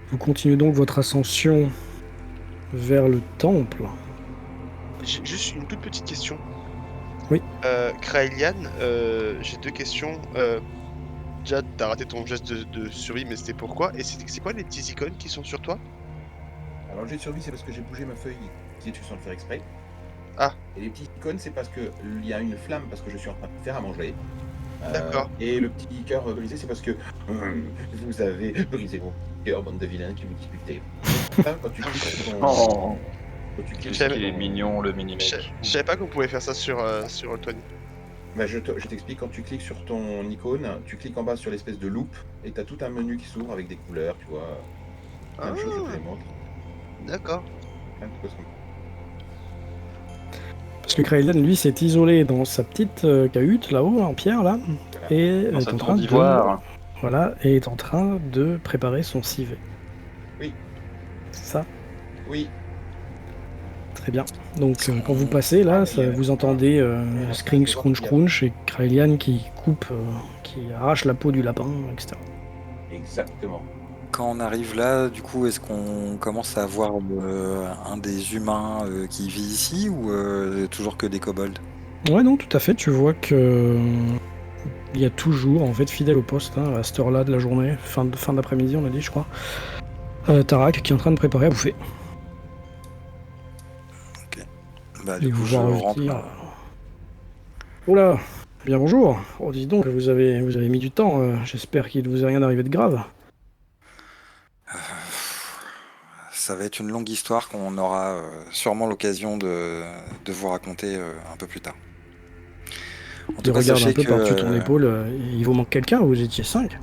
Vous continuez donc votre ascension vers le temple. J'ai juste une toute petite question. Oui. Kraelian, j'ai 2 questions. Déjà, t'as raté ton geste de survie, mais c'était pourquoi? Et c'est quoi les petits icônes qui sont sur toi? Alors le jet de survie, c'est parce que j'ai bougé ma feuille qui est dessus sans le faire exprès. Ah. Et les petits icônes, c'est parce que il y a une flamme parce que je suis en train de faire à manger. D'accord. Et le petit cœur brisé, c'est parce que vous avez brisé mon cœur, bande de vilains qui m'expultez. Quand tu cliques sur ton... Oh, quand tu cliques Je qu'est-ce sur savais- qu'il est ton- mignon, le Je mini-mec. je savais pas qu'on pouvait faire ça sur Roll20. Bah, je t'explique, quand tu cliques sur ton icône, tu cliques en bas sur l'espèce de loupe et tu as tout un menu qui s'ouvre avec des couleurs, tu vois. Plein de choses, je te les montre. D'accord. Plein de choses comme Parce que Kraelian, lui, s'est isolé dans sa petite cahute là-haut, en pierre, là, et Dans est sa en tour train d'ivoire. voilà, et est en train de préparer son civet. Oui. C'est ça? Oui. Très bien. Donc quand vous passez là, vous entendez scring, scrunch, crunch et Kraelian qui coupe, qui arrache la peau du lapin, etc. Exactement. Quand on arrive là, du coup, est-ce qu'on commence à voir un des humains qui vit ici ou toujours que des kobolds? Ouais, non, tout à fait. Tu vois que il y a toujours, en fait, fidèle au poste, hein, à cette heure-là de la journée, fin d'après-midi, on a dit, je crois, Tarak qui est en train de préparer à bouffer. Bah, Et du vous coup, je voir rentre. revenir. Oh là, bien bonjour. Oh, dis donc, vous avez mis du temps. J'espère qu'il ne vous est rien arrivé de grave. Ça va être une longue histoire qu'on aura sûrement l'occasion de vous raconter un peu plus tard. En Il tout cas, regarde un sachez peu que par-dessus ton épaule. Il vous manque quelqu'un ou vous étiez 5?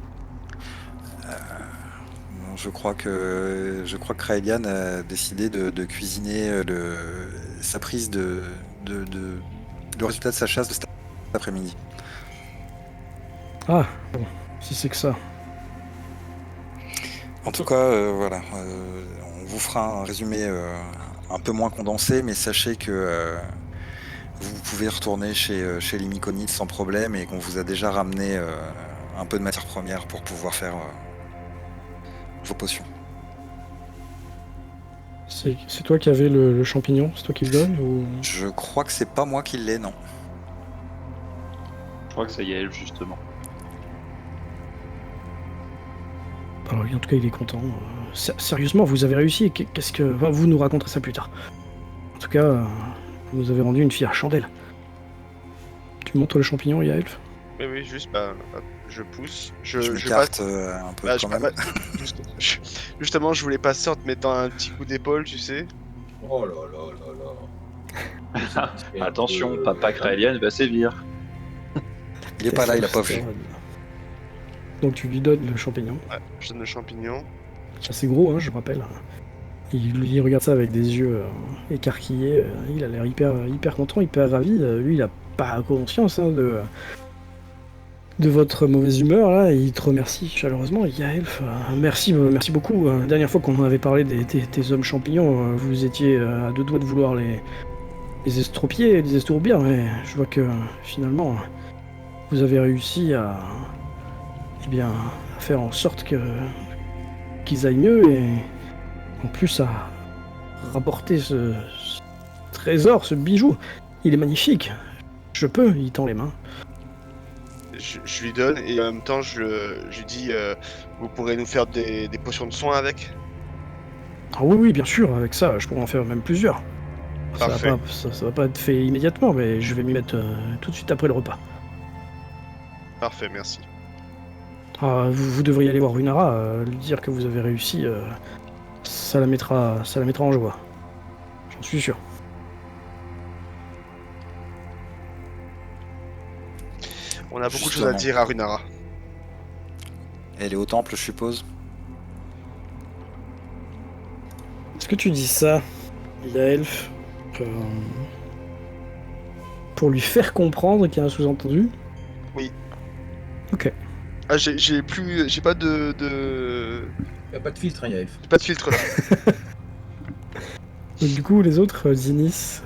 je crois que Kraelian a décidé de cuisiner sa prise le résultat de sa chasse de cet après-midi. Ah, bon, si c'est que ça. En tout cas, voilà, on vous fera un résumé un peu moins condensé, mais sachez que vous pouvez retourner chez les Myconides sans problème et qu'on vous a déjà ramené un peu de matière première pour pouvoir faire vos potions. C'est toi qui avais le champignon? C'est toi qui le donne ou... Je crois que c'est pas moi qui l'ai, non. Je crois que c'est Yael, justement. Alors, en tout cas, il est content. Sérieusement, vous avez réussi. Qu'est-ce que... Enfin, vous nous raconterez ça plus tard. En tout cas, vous nous avez rendu une fière chandelle. Tu montres le champignon, Yaelf? Oui, juste, bah, hop, je pousse. Je Je m'écarte passe. un peu Bah, quand même. Justement, je voulais passer en te mettant un petit coup d'épaule, tu sais. Oh là là là là. Attention, papa Kraelian va sévir. Il est pas là, il a pas vu. Donc tu lui donnes le champignon. Ouais, je donne le champignon. C'est assez gros, hein, je rappelle. Il regarde ça avec des yeux écarquillés. Il a l'air hyper content, hyper ravi. Lui, il a pas conscience hein, de votre mauvaise humeur là. Il te remercie chaleureusement. Yaelf, merci beaucoup. La dernière fois qu'on en avait parlé des hommes champignons, vous étiez à 2 doigts de vouloir les estropier, les estourbir, mais je vois que finalement vous avez réussi à faire en sorte qu'ils aillent mieux et en plus à rapporter ce trésor, ce bijou. Il est magnifique. Il tend les mains. Je lui donne et en même temps, je lui dis vous pourrez nous faire des potions de soin avec. Ah oui, bien sûr, avec ça, je pourrais en faire même plusieurs. Parfait. Ça va pas être fait immédiatement, mais je vais m'y mettre tout de suite après le repas. Parfait, merci. Ah, vous devriez aller voir Runara, lui dire que vous avez réussi. Ça la mettra en joie. J'en suis sûr. On a beaucoup de choses à Justement. dire à Runara. Elle est au temple, je suppose. Est-ce que tu dis ça, Yaelf, pour lui faire comprendre qu'il y a un sous-entendu? Oui. Ok. Ah, j'ai pas de... Il n'y a pas de filtre, hein, Yaelf. J'ai pas de filtre là. Donc du coup, les autres, Zinis,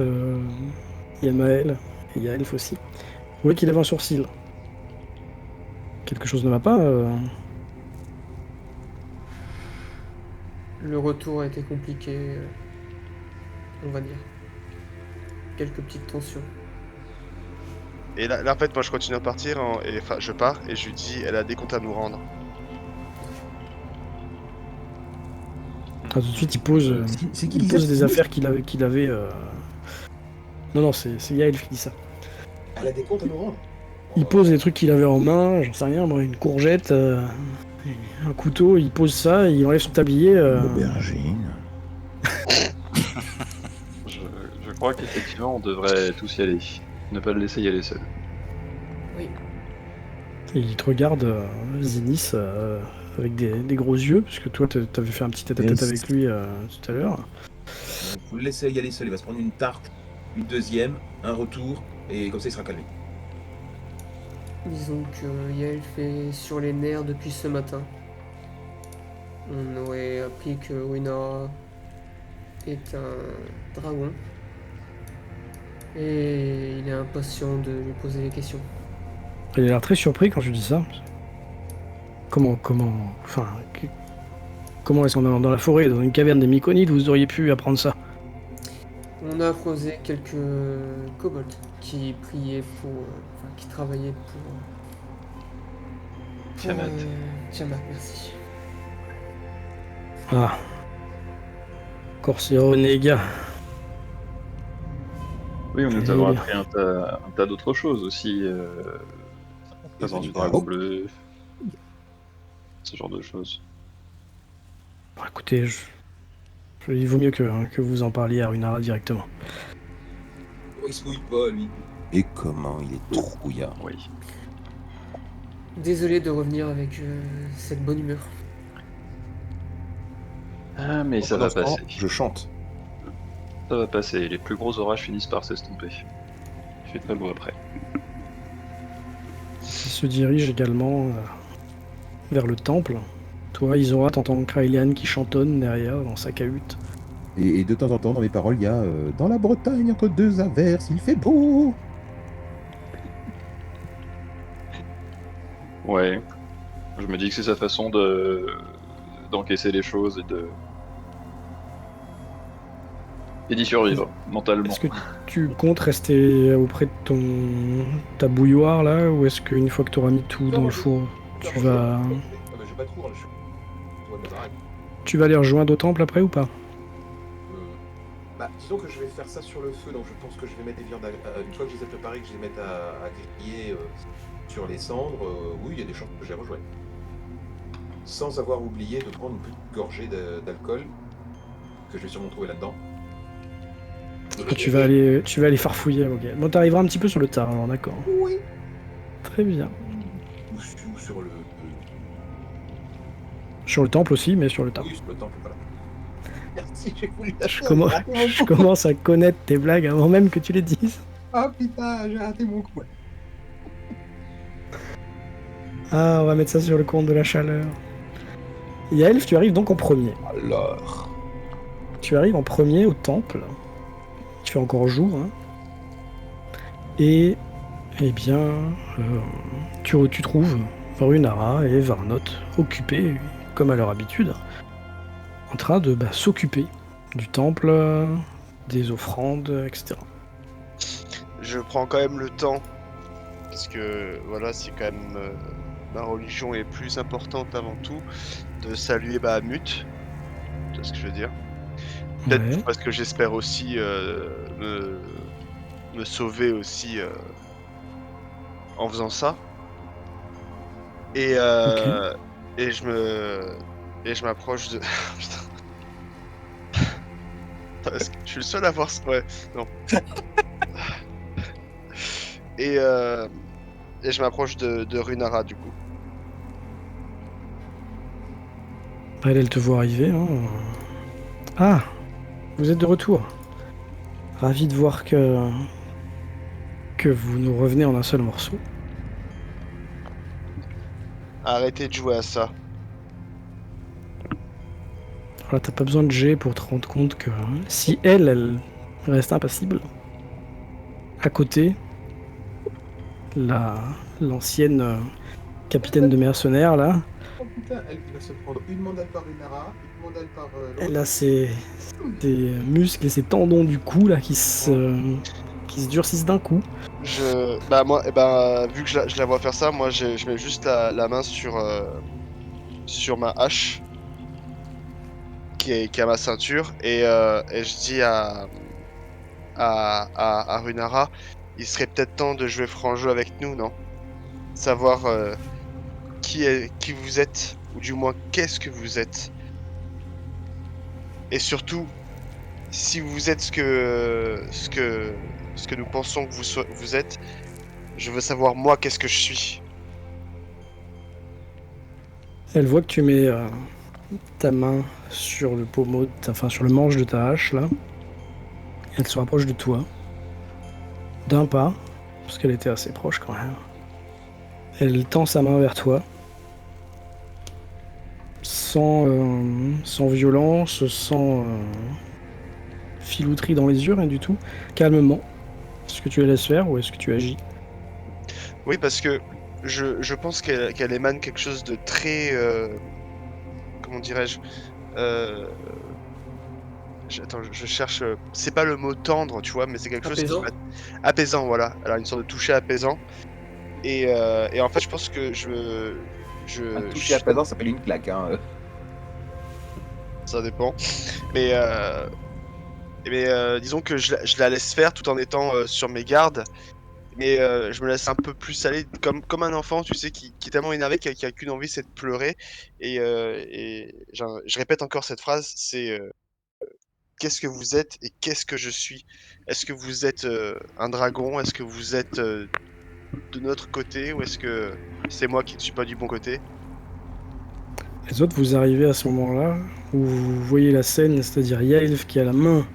Yamael et Yaelf aussi, vous voyez qu'il avait un sourcil. Quelque chose ne va pas Le retour a été compliqué. on va dire. Quelques petites tensions. Et là, en fait, moi, je continue à partir, enfin, je pars, et je lui dis, elle a des comptes à nous rendre. Ah, tout de suite, il pose, C'est qui il qui pose ça des affaires qu'il avait. Non, c'est Yael qui dit ça. Elle a des comptes à nous rendre. Il pose des trucs qu'il avait en main, j'en sais rien, moi, une courgette, un couteau, il pose ça, il enlève son tablier. Aubergine. Je crois qu'effectivement, on devrait tous y aller. Ne pas le laisser y aller seul. Oui. Et il te regarde, Zinnis, avec des gros yeux, parce que toi, t'avais fait un petit tête-à-tête Yes. avec lui tout à l'heure. Vous le laissez y aller seul. Il va se prendre une tarte, une deuxième, un retour, et comme ça, il sera calmé. Disons que Yael fait sur les nerfs depuis ce matin. On aurait appris que Winara est un dragon. Et il est impatient de lui poser les questions. Il a l'air très surpris quand je lui dis ça. Comment est-ce qu'on est dans la forêt, dans une caverne des Myconides, vous auriez pu apprendre ça? On a croisé quelques kobolds qui priaient qui travaillaient pour Tiamat. Tiamat, merci. Ah. Corsair Onega. Oui, nous avons appris un tas d'autres choses aussi. La présence du dragon bleu. Ce genre de choses. Bon, écoutez, il vaut mieux que vous en parliez à Runara directement. Oh, il se mouille pas, lui. Et comment il est trouillard. Oui. Désolé de revenir avec cette bonne humeur. Ah, mais ça va passer. Je chante. Ça va passer. Les plus gros orages finissent par s'estomper. Il fait très beau après. Il se dirige également vers le temple. Toi, Isora, t'entends Kraelian qui chantonne derrière dans sa cahute. Et de temps en temps, dans mes paroles, il y a dans la Bretagne, entre deux averses, il fait beau. Ouais. Je me dis que c'est sa façon d'encaisser les choses et d'y survivre, mentalement. Est-ce que tu comptes rester auprès de ta bouilloire là, ou est-ce qu'une fois que tu auras mis tout dans le four, tu vas aller rejoindre au temple après ou pas? Disons que je vais faire ça sur le feu, donc je pense que je vais mettre des viandes une fois que je les ai préparées, que je les mette à griller sur les cendres. Oui, il y a des chances que je les rejoigne. Sans avoir oublié de prendre une petite gorgée d'alcool que je vais sûrement trouver là-dedans. Tu vas aller farfouiller, ok. Bon, t'arriveras un petit peu sur le tard, alors d'accord. Oui. Très bien. Ou sur le... Sur le temple aussi, mais sur le temple. Oui, sur le temple, voilà. Merci, j'ai voulu la Je commence à connaître tes blagues avant même que tu les dises. Ah putain, j'ai raté mon coup. Ah, on va mettre ça sur le compte de la chaleur. Yaelf, tu arrives donc en premier. Alors... Tu arrives en premier au temple. Il fait encore jour, hein. Et, eh bien, tu trouves Runara et Varnot occupés, comme à leur habitude, en train de s'occuper du temple, des offrandes, etc. Je prends quand même le temps, parce que voilà, c'est quand même ma religion est plus importante avant tout, de saluer Bahamut. Tu vois ce que je veux dire? Peut-être Ouais. parce que j'espère aussi me sauver aussi en faisant ça. Et je m'approche de. Putain. Est-ce que je suis le seul à voir ça? Ouais, non. Et je m'approche de Runara du coup. Elle te voit arriver. Hein. Ah, vous êtes de retour. Ravi de voir que vous nous revenez en un seul morceau. Arrêtez de jouer à ça. Voilà, t'as pas besoin de G pour te rendre compte que si elle reste impassible, à côté, l'ancienne capitaine de mercenaires là, putain, elle va se prendre une mandale par Runara, une mandale par l'autre. Elle a ses muscles et ses tendons du cou là qui se durcissent d'un coup. Moi, vu que je la vois faire ça, moi je mets juste la main sur ma hache qui est à ma ceinture et je dis à Runara, il serait peut-être temps de jouer franc jeu avec nous, non? Savoir qui vous êtes, ou du moins qu'est-ce que vous êtes. Et surtout, si vous êtes ce que nous pensons que vous êtes, je veux savoir moi qu'est-ce que je suis. Elle voit que tu mets ta main sur le pommeau, enfin sur le manche de ta hache là. Elle se rapproche de toi. D'un pas, parce qu'elle était assez proche quand même. Elle tend sa main vers toi. Sans violence, sans filouterie dans les yeux, rien du tout. Calmement. Est-ce que tu la laisses faire ou est-ce que tu agis? Oui, parce que je pense qu'elle émane quelque chose de très... comment dirais-je Attends, je cherche... c'est pas le mot tendre, tu vois, mais c'est quelque chose qui... Apaisant. Apaisant, voilà. Elle a une sorte de toucher apaisant. Et en fait, je pense que Un toucher à présent, ça s'appelle une claque. Hein. ça dépend. Mais, disons que je la laisse faire tout en étant sur mes gardes. Mais je me laisse un peu plus aller comme un enfant, tu sais, qui est tellement énervé qui a qu'une envie, c'est de pleurer. Je répète encore cette phrase, c'est qu'est-ce que vous êtes et qu'est-ce que je suis? Est-ce que vous êtes un dragon? Est-ce que vous êtes de notre côté? Ou est-ce que c'est moi qui ne suis pas du bon côté? Les autres, vous arrivez à ce moment-là où vous voyez la scène, c'est-à-dire Yaelf qui a la main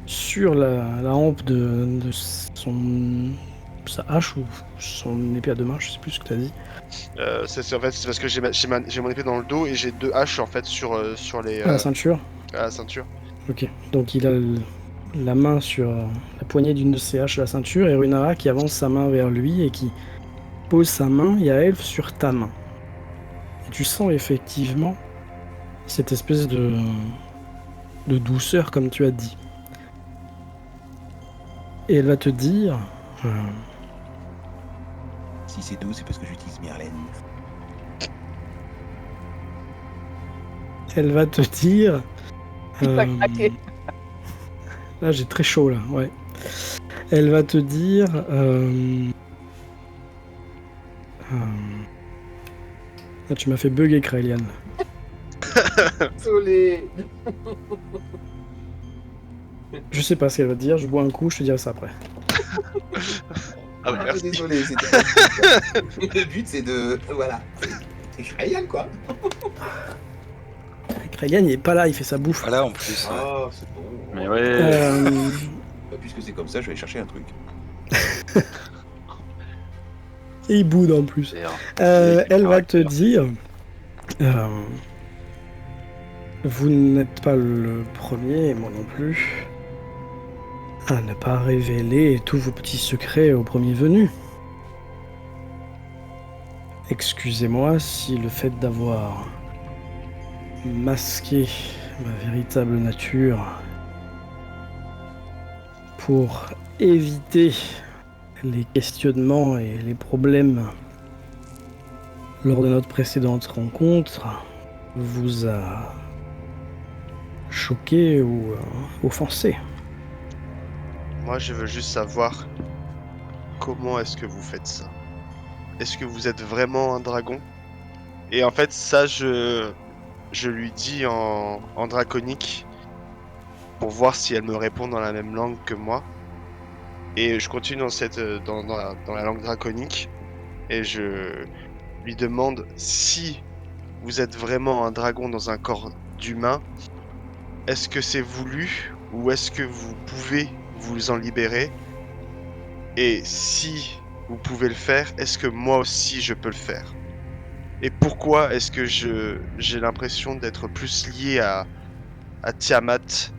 sur la hampe de sa hache ou son épée à deux mains, je sais plus ce que tu as dit. En fait, c'est parce que j'ai mon épée dans le dos et j'ai deux haches en fait sur les À la ceinture. à la ceinture. Ok, donc il a la main sur la poignée d'une de ses haches à la ceinture et Runara qui avance sa main vers lui et qui pose sa main, Yaelf, sur ta main. Et tu sens effectivement cette espèce de douceur comme tu as dit. Et elle va te dire... Si c'est doux, c'est parce que j'utilise Myrlène. Elle va te dire... Il va craquer. Là, j'ai très chaud, là, ouais. Elle va te dire... Là, tu m'as fait bugger, Kraelian. Désolé. Je sais pas ce qu'elle va te dire, je bois un coup, je te dirai ça après. Ah bah, merci. Désolé, c'était le but, c'est de... Voilà. C'est Krayan, quoi. Kraelian, il est pas là, il fait sa bouffe. Voilà, en plus. Ouais. Oh, c'est bon. Mais ouais. Bah, puisque c'est comme ça, je vais aller chercher un truc. Et il boude en plus. C'est Elle va te caractère. dire... vous n'êtes pas le premier, et moi non plus, à ne pas révéler tous vos petits secrets au premier venu. Excusez-moi si le fait d'avoir masqué ma véritable nature pour éviter les questionnements et les problèmes lors de notre précédente rencontre vous a choqué ou offensé. Moi, je veux juste savoir comment est-ce que vous faites ça. Est-ce que vous êtes vraiment un dragon? Et en fait, ça, je lui dis en draconique pour voir si elle me répond dans la même langue que moi. Et je continue dans la langue draconique et je lui demande si vous êtes vraiment un dragon dans un corps d'humain. Est-ce que c'est voulu ou est-ce que vous pouvez vous en libérer? Et si vous pouvez le faire, est-ce que moi aussi je peux le faire? Et pourquoi est-ce que j'ai l'impression d'être plus lié à Tiamat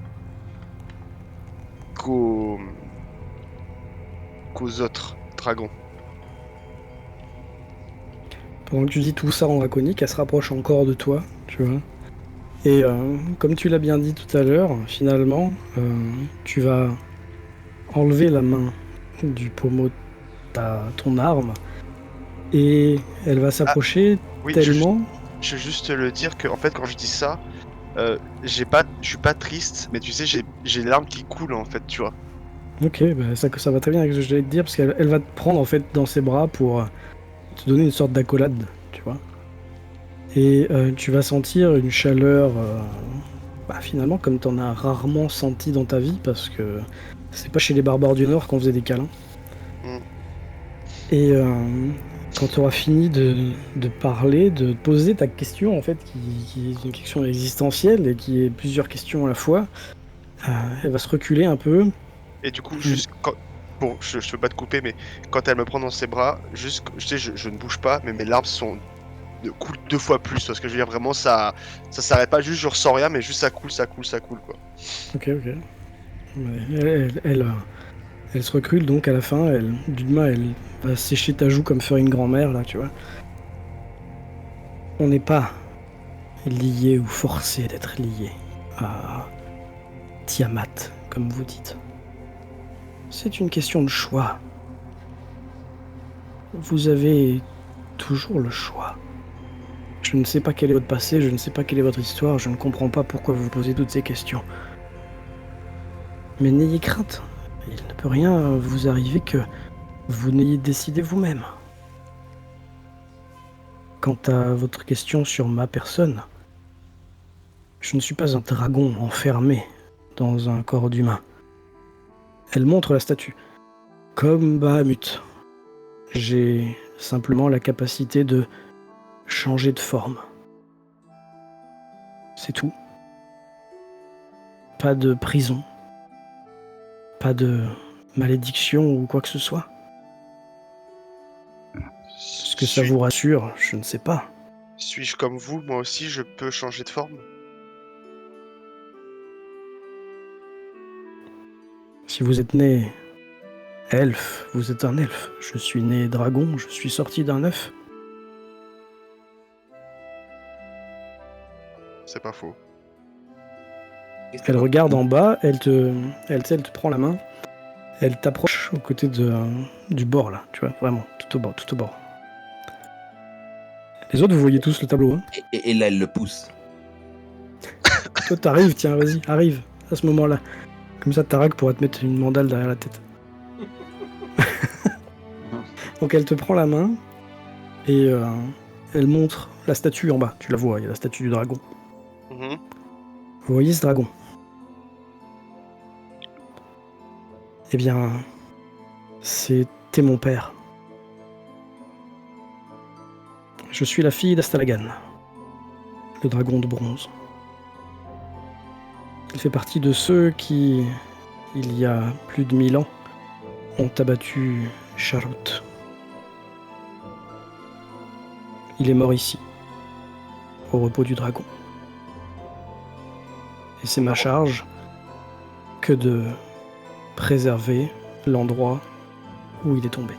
qu'aux autres dragons? Pendant que tu dis tout ça en draconique, elle se rapproche encore de toi, tu vois. Et comme tu l'as bien dit tout à l'heure, finalement, tu vas enlever la main du pommeau de ton arme et elle va s'approcher Oui, tellement. je veux juste le dire que en fait quand je dis ça, je suis pas triste, mais tu sais j'ai les larmes qui coulent en fait, tu vois. Ok, bah ça va très bien avec ce que j'allais te dire parce qu'elle va te prendre en fait dans ses bras pour te donner une sorte d'accolade, tu vois. Et tu vas sentir une chaleur, finalement comme t'en as rarement senti dans ta vie parce que c'est pas chez les barbares du Nord qu'on faisait des câlins. Mm. Et quand tu auras fini de parler, de poser ta question, en fait, qui est une question existentielle et qui est plusieurs questions à la fois, elle va se reculer un peu. Et du coup juste quand bon, je peux pas te couper, mais quand elle me prend dans ses bras, juste je sais je ne bouge pas, mais mes larmes coulent 2 fois plus. Tu vois ce que je veux dire, vraiment ça s'arrête pas, juste je ressens rien, mais juste ça coule quoi. Ok. Mais elle se recule donc à la fin, d'une main, elle va sécher ta joue comme ferait une grand-mère, là, tu vois. On n'est pas lié ou forcé d'être lié à Tiamat, comme vous dites. C'est une question de choix. Vous avez toujours le choix. Je ne sais pas quel est votre passé, je ne sais pas quelle est votre histoire, je ne comprends pas pourquoi vous posez toutes ces questions. Mais n'ayez crainte, il ne peut rien vous arriver que vous n'ayez décidé vous-même. Quant à votre question sur ma personne, je ne suis pas un dragon enfermé dans un corps d'humain. Elle montre la statue. Comme Bahamut, j'ai simplement la capacité de changer de forme. C'est tout. Pas de prison. Pas de malédiction ou quoi que ce soit. Est-ce que ça vous rassure? Je ne sais pas. Suis-je comme vous? Moi aussi, je peux changer de forme? Si vous êtes né elfe, vous êtes un elfe. Je suis né dragon, je suis sorti d'un œuf. C'est pas faux. Elle regarde en bas, elle te prend la main, elle t'approche aux côtés du bord là, tu vois, vraiment, tout au bord. Les autres, vous voyez tous le tableau, hein. Et là, elle le pousse. Toi, t'arrives, tiens, vas-y, arrive, à ce moment-là. Comme ça, Tarak pourra te mettre une mandale derrière la tête. Donc elle te prend la main, et elle montre la statue en bas, tu la vois, il y a la statue du dragon. Mhm. Vous voyez ce dragon? Eh bien, c'était mon père. Je suis la fille d'Astalagan, le dragon de bronze. Il fait partie de ceux qui, il y a plus de 1000 ans, ont abattu Charut. Il est mort ici, au repos du dragon. Et c'est ma charge que de préserver l'endroit où il est tombé.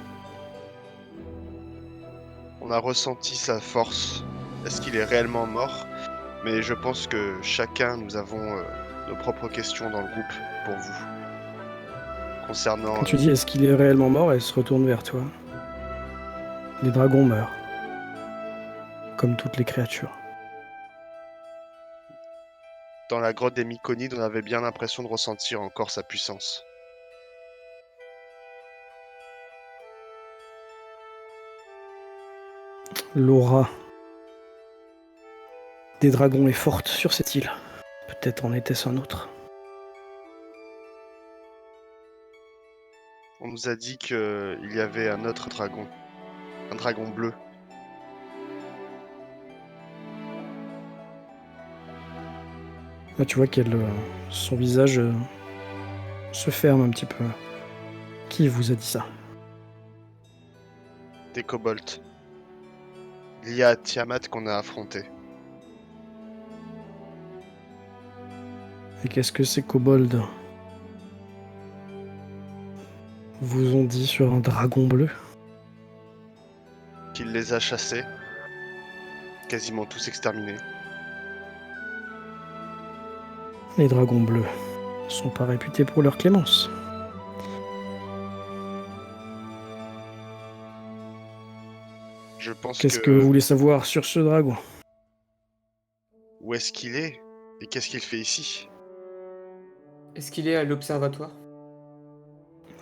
On a ressenti sa force. Est-ce qu'il est réellement mort? Mais je pense que chacun, nous avons nos propres questions dans le groupe pour vous. Concernant... Quand tu dis est-ce qu'il est réellement mort, elle se retourne vers toi. Les dragons meurent, comme toutes les créatures. Dans la grotte des Myconides, on avait bien l'impression de ressentir encore sa puissance. L'aura des dragons est forte sur cette île. Peut-être en était-ce un autre. On nous a dit qu'il y avait un autre dragon. Un dragon bleu. Là, tu vois son visage se ferme un petit peu. Qui vous a dit ça? Des kobolds. Il y a Tiamat qu'on a affronté. Et qu'est-ce que ces kobolds vous ont dit sur un dragon bleu? Qu'il les a chassés. quasiment tous exterminés. Les dragons bleus sont pas réputés pour leur clémence. Je pense Qu'est-ce que vous voulez savoir sur ce dragon? Où est-ce qu'il est et qu'est-ce qu'il fait ici? Est-ce qu'il est à l'observatoire?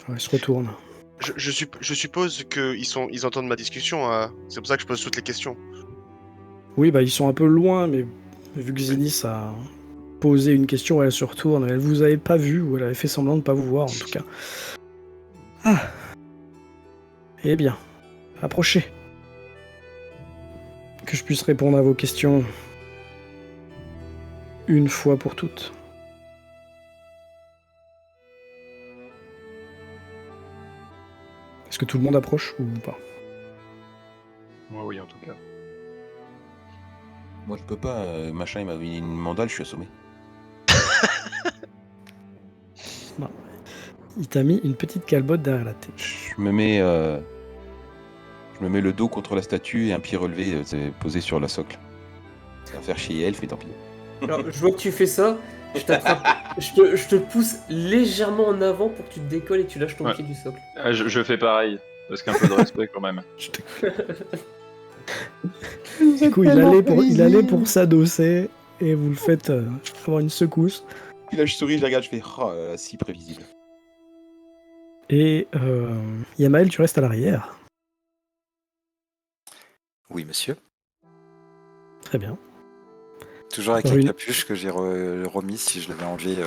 Il se retourne. Je suppose qu'ils entendent ma discussion. C'est pour ça que je pose toutes les questions. Oui, bah ils sont un peu loin, mais vu que Zinnis a posé une question, elle se retourne. Elle vous avait pas vu, ou elle avait fait semblant de pas vous voir, en tout cas. Ah. Eh bien, approchez. Que je puisse répondre à vos questions une fois pour toutes. Est-ce que tout le monde approche ou pas? Moi, oui, en tout cas. Moi, je peux pas. Machin, il m'a mis une mandale, je suis assommé. Il t'a mis une petite calbotte derrière la tête. Je me mets le dos contre la statue et un pied relevé posé sur la socle. Ça va faire chier Elf, mais tant pis. Alors, je vois que tu fais ça, je t'attrape, je te pousse légèrement en avant pour que tu te décolles et que tu lâches ton Ouais. pied du socle. Je fais pareil, parce qu'un peu de respect quand même. Du coup, il allait pour s'adosser et vous le faites avoir une secousse. Puis là, je souris, je la regarde, je fais si prévisible. Et Yamael, tu restes à l'arrière. Oui, monsieur. Très bien. Toujours avec Alors, la une- capuche que j'ai remise si je l'avais enlevée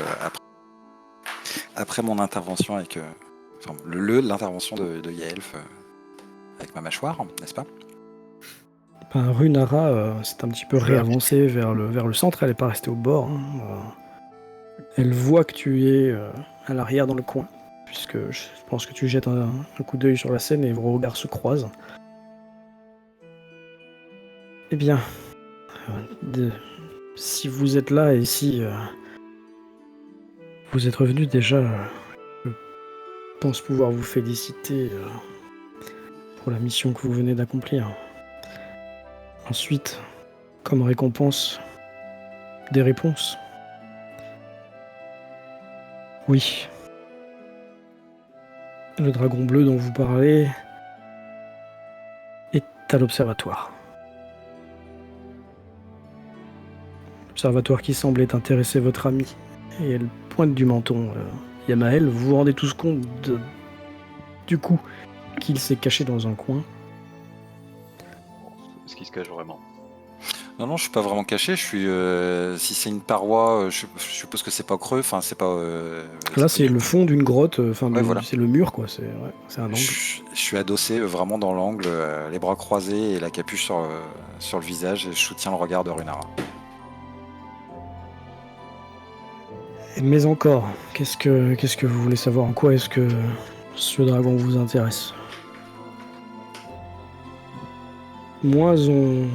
après mon intervention avec... enfin, l'intervention de Yaelf avec ma mâchoire, n'est-ce pas? Ben, Runara s'est un petit peu Je vais réavancée vers le centre. Elle n'est pas restée au bord. Hein. Elle voit que tu es à l'arrière dans le coin, puisque je pense que tu jettes un coup d'œil sur la scène et vos regards se croisent. Eh bien, si vous êtes là et si vous êtes revenu déjà, je pense pouvoir vous féliciter pour la mission que vous venez d'accomplir. Ensuite, comme récompense, des réponses. Oui. Le dragon bleu dont vous parlez est à l'observatoire. L'observatoire qui semblait intéresser votre ami. Et elle pointe du menton. Yamael, vous vous rendez tous compte du coup qu'il s'est caché dans un coin. Est-ce qu'il se cache vraiment? Non, je suis pas vraiment caché. Je suis. Si c'est une paroi, je suppose que c'est pas creux. Enfin, c'est pas. Là, c'est le fond d'une grotte. Ouais, voilà. C'est le mur, quoi. C'est un angle. Je suis adossé vraiment dans l'angle, les bras croisés et la capuche sur le visage, et je soutiens le regard de Runara. Mais encore, qu'est-ce que vous voulez savoir? En quoi est-ce que ce dragon vous intéresse? Moins on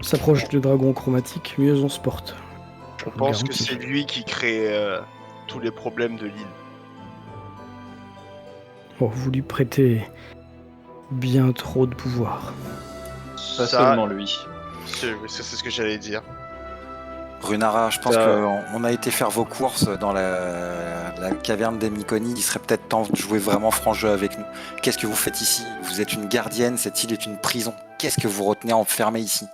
s'approche de dragons chromatiques, mieux on se porte. Je vous le pense que garantis. c'est lui qui crée tous les problèmes de l'île. Oh, vous lui prêtez bien trop de pouvoir. Pas Ça, seulement lui. c'est ce que j'allais dire. Runara, je pense Ça- qu'on a été faire vos courses dans la caverne des Myconides. Il serait peut-être temps de jouer vraiment franc jeu avec nous. Qu'est-ce que vous faites ici? Vous êtes une gardienne, cette île est une prison. Qu'est-ce que vous retenez enfermé ici?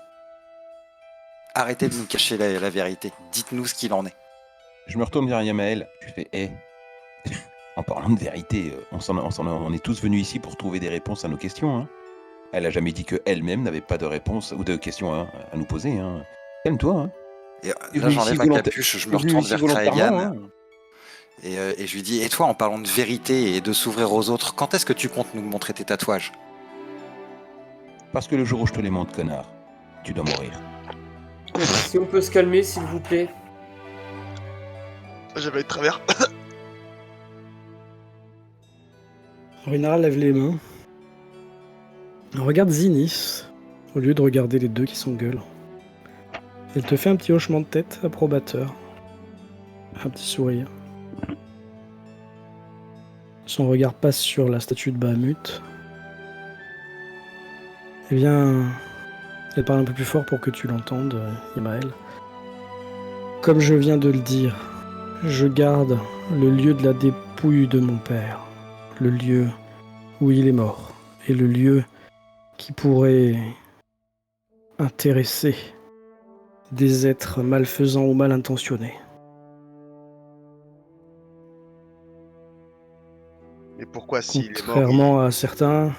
Arrêtez de nous cacher la vérité. Dites-nous ce qu'il en est. Je me retourne vers Yamael, je fais en parlant de vérité, on est tous venus ici pour trouver des réponses à nos questions. Hein. Elle a jamais dit qu'elle-même n'avait pas de réponses ou de questions à nous poser. Hein. Calme-toi. Hein. Et Tu là, veux j'enlève ici ma volontaire- capuche, je tu me veux retourne ici vers volontairement, Kraegan hein. et je lui dis, et toi, en parlant de vérité et de s'ouvrir aux autres, quand est-ce que tu comptes nous montrer tes tatouages? Parce que le jour où je te les montre, connard, tu dois mourir. Si on peut se calmer, s'il vous plaît. J'avais de travers. Runara lève les mains. Regarde Zinnis, au lieu de regarder les deux qui s'engueulent. Elle te fait un petit hochement de tête approbateur. Un petit sourire. Son regard passe sur la statue de Bahamut. Eh bien, Elle parle un peu plus fort pour que tu l'entendes, Yamael. Comme je viens de le dire, je garde le lieu de la dépouille de mon père, le lieu où il est mort, et le lieu qui pourrait intéresser des êtres malfaisants ou mal intentionnés. Mais pourquoi s'il est mort, Contrairement à certains,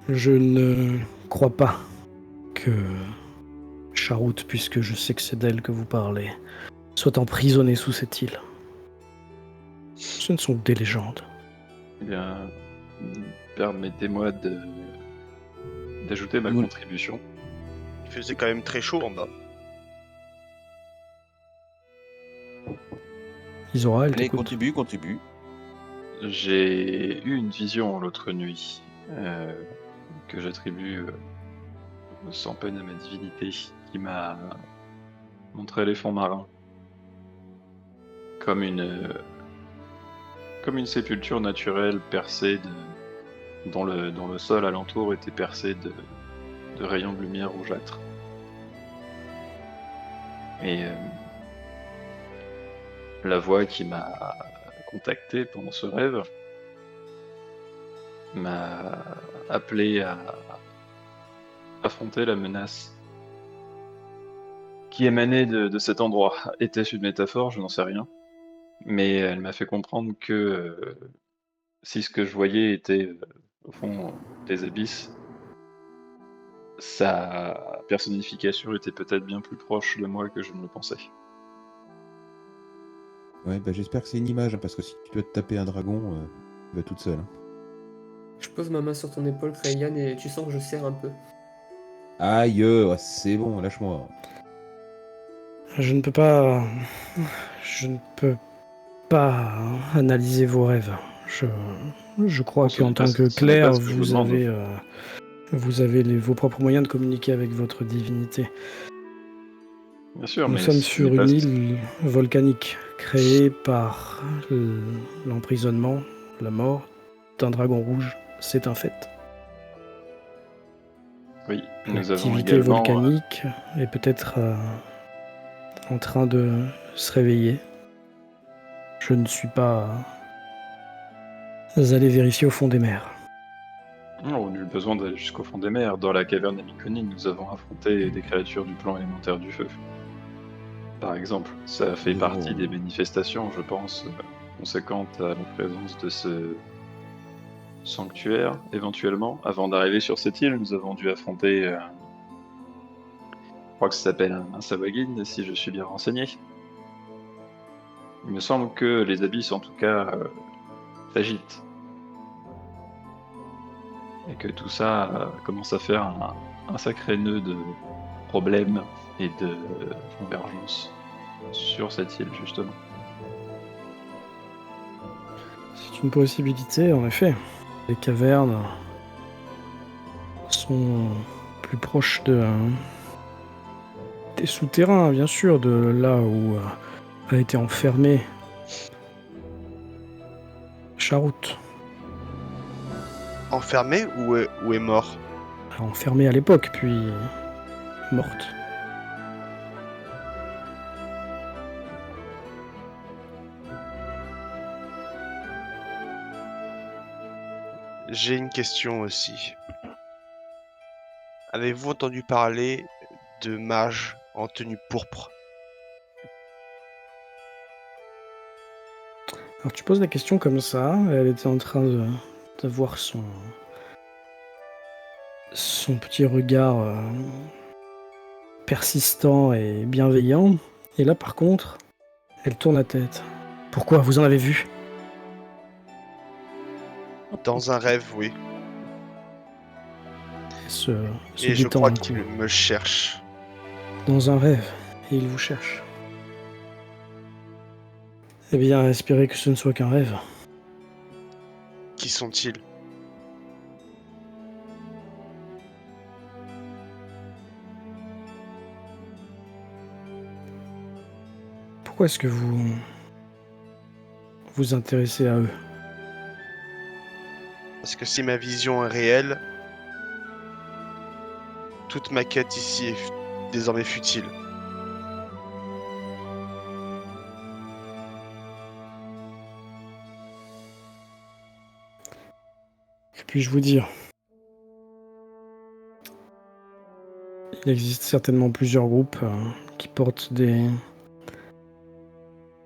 je ne crois pas que Charout, puisque je sais que c'est d'elle que vous parlez, soit emprisonnée sous cette île. Ce ne sont que des légendes. Eh bien, permettez-moi d'ajouter ma Oui. contribution. il faisait quand même très chaud en bas. Isora, elle Allez, t'écoute. contribue. J'ai eu une vision l'autre nuit que j'attribue sans peine à ma divinité qui m'a montré les fonds marins comme une sépulture naturelle percée dont le sol alentour était percé de rayons de lumière rougeâtre. Et la voix qui m'a contacté pendant ce rêve m'a appelé à affronter la menace qui émanait de cet endroit. Était-ce une métaphore? Je n'en sais rien. Mais elle m'a fait comprendre que si ce que je voyais était au fond des abysses, sa personnification était peut-être bien plus proche de moi que je ne le pensais. Ouais, bah j'espère que c'est une image, hein, parce que si tu dois te taper un dragon, tu vas toute seule. Hein. Je pose ma main sur ton épaule, Krayan, et tu sens que je serre un peu. Aïe, c'est bon, lâche-moi. Je ne peux pas analyser vos rêves. Je crois Non, ce qu'en n'est pas tant ce- que ce n'est pas clerc, ce que je vous demande. vous avez vos propres moyens de communiquer avec votre divinité. Bien sûr, Nous mais sommes ce n'est sur pas une ce- île volcanique créée par l'emprisonnement, la mort d'un dragon rouge. C'est un fait. Oui, nous avons L'activité également... volcanique est peut-être en train de se réveiller. Je ne suis pas allé vérifier au fond des mers. On a eu besoin d'aller jusqu'au fond des mers. Dans la caverne amiconique, nous avons affronté des créatures du plan élémentaire du feu. Par exemple, ça fait Nous partie devons- des manifestations, je pense, conséquentes à la présence de ce sanctuaire, éventuellement. Avant d'arriver sur cette île, nous avons dû affronter, je crois que ça s'appelle un Sawagin, si je suis bien renseigné. Il me semble que les abysses, en tout cas, s'agitent. Et que tout ça commence à faire un sacré nœud de problèmes et de convergence sur cette île, justement. C'est une possibilité, en effet. Les cavernes sont plus proches des souterrains, bien sûr, de là où a été enfermé Charout. Enfermé ou est mort? Enfermé à l'époque, puis morte. J'ai une question aussi. Avez-vous entendu parler de mages en tenue pourpre? Alors tu poses la question comme ça, elle était en train d'avoir son petit regard persistant et bienveillant, et là par contre, elle tourne la tête. Pourquoi? Vous en avez vu? Dans un rêve, oui. Elle se Et je détend crois un qu'il coup. me cherche. Dans un rêve, et il vous cherche. Eh bien, espérez que ce ne soit qu'un rêve. Qui sont-ils? Pourquoi est-ce que vous vous intéressez à eux? Parce que si ma vision est réelle, toute ma quête ici est désormais futile. Que puis-je vous dire? Il existe certainement plusieurs groupes qui portent des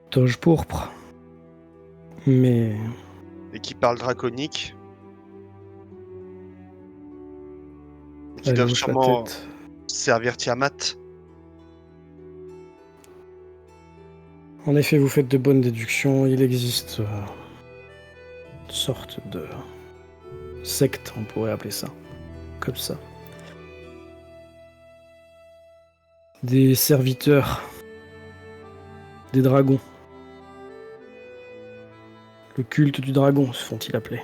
toges pourpres, mais Et qui parle draconique. Et qui elle doivent hoche la sûrement tête. servir Tiamat. En effet, vous faites de bonnes déductions. Il existe une sorte de secte, on pourrait appeler ça, comme ça. Des serviteurs, des dragons. Le culte du dragon, se font-ils appeler.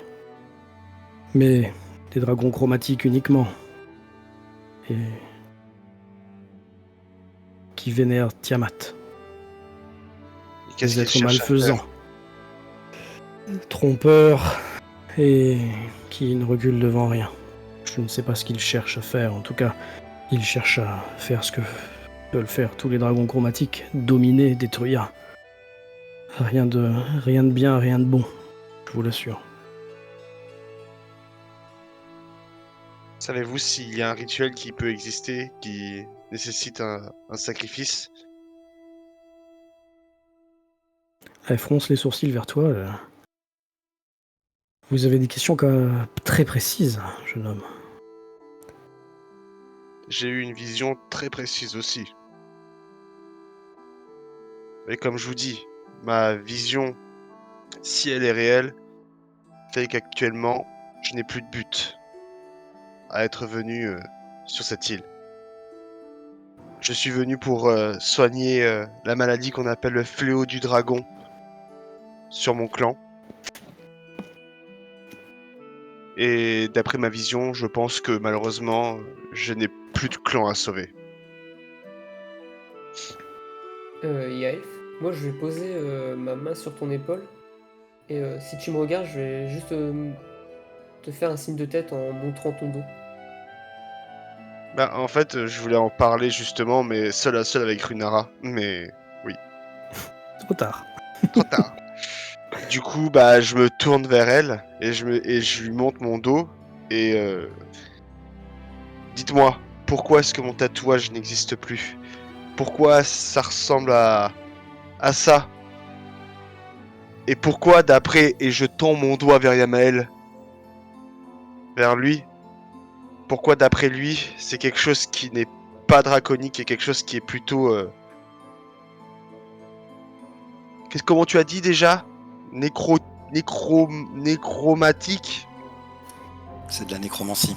Mais des dragons chromatiques uniquement. Et qui vénèrent Tiamat. Et qu'est-ce Des qu'ils êtres cherchent à faire? malfaisants. Trompeurs et qui ne reculent devant rien. Je ne sais pas ce qu'ils cherchent à faire. En tout cas, ils cherchent à faire ce que veulent faire tous les dragons chromatiques. Dominer, détruire. Rien de bien, rien de bon. Je vous l'assure. Savez-vous s'il y a un rituel qui peut exister, qui nécessite un sacrifice? Elle fronce les sourcils vers toi. Vous avez des questions quand même très précises, jeune homme. J'ai eu une vision très précise aussi. Mais comme je vous dis, ma vision, si elle est réelle, fait qu'actuellement, je n'ai plus de but à être venu sur cette île. Je suis venu pour soigner la maladie qu'on appelle le fléau du dragon sur mon clan. Et d'après ma vision, je pense que malheureusement, je n'ai plus de clan à sauver. Yaelf, moi je vais poser ma main sur ton épaule. Et si tu me regardes, je vais juste te faire un signe de tête en montrant ton dos. Bah, en fait, je voulais en parler justement, mais seul à seul avec Runara. Mais Trop tard. trop tard. Du coup, bah, je me tourne vers elle et je lui montre mon dos. Et dites-moi, pourquoi est-ce que mon tatouage n'existe plus? Pourquoi ça ressemble à ça? Et pourquoi d'après, et je tends mon doigt vers Yamael, vers lui, pourquoi d'après lui, c'est quelque chose qui n'est pas draconique et quelque chose qui est plutôt... Comment tu as dit déjà? Nécromatique? C'est de la nécromancie.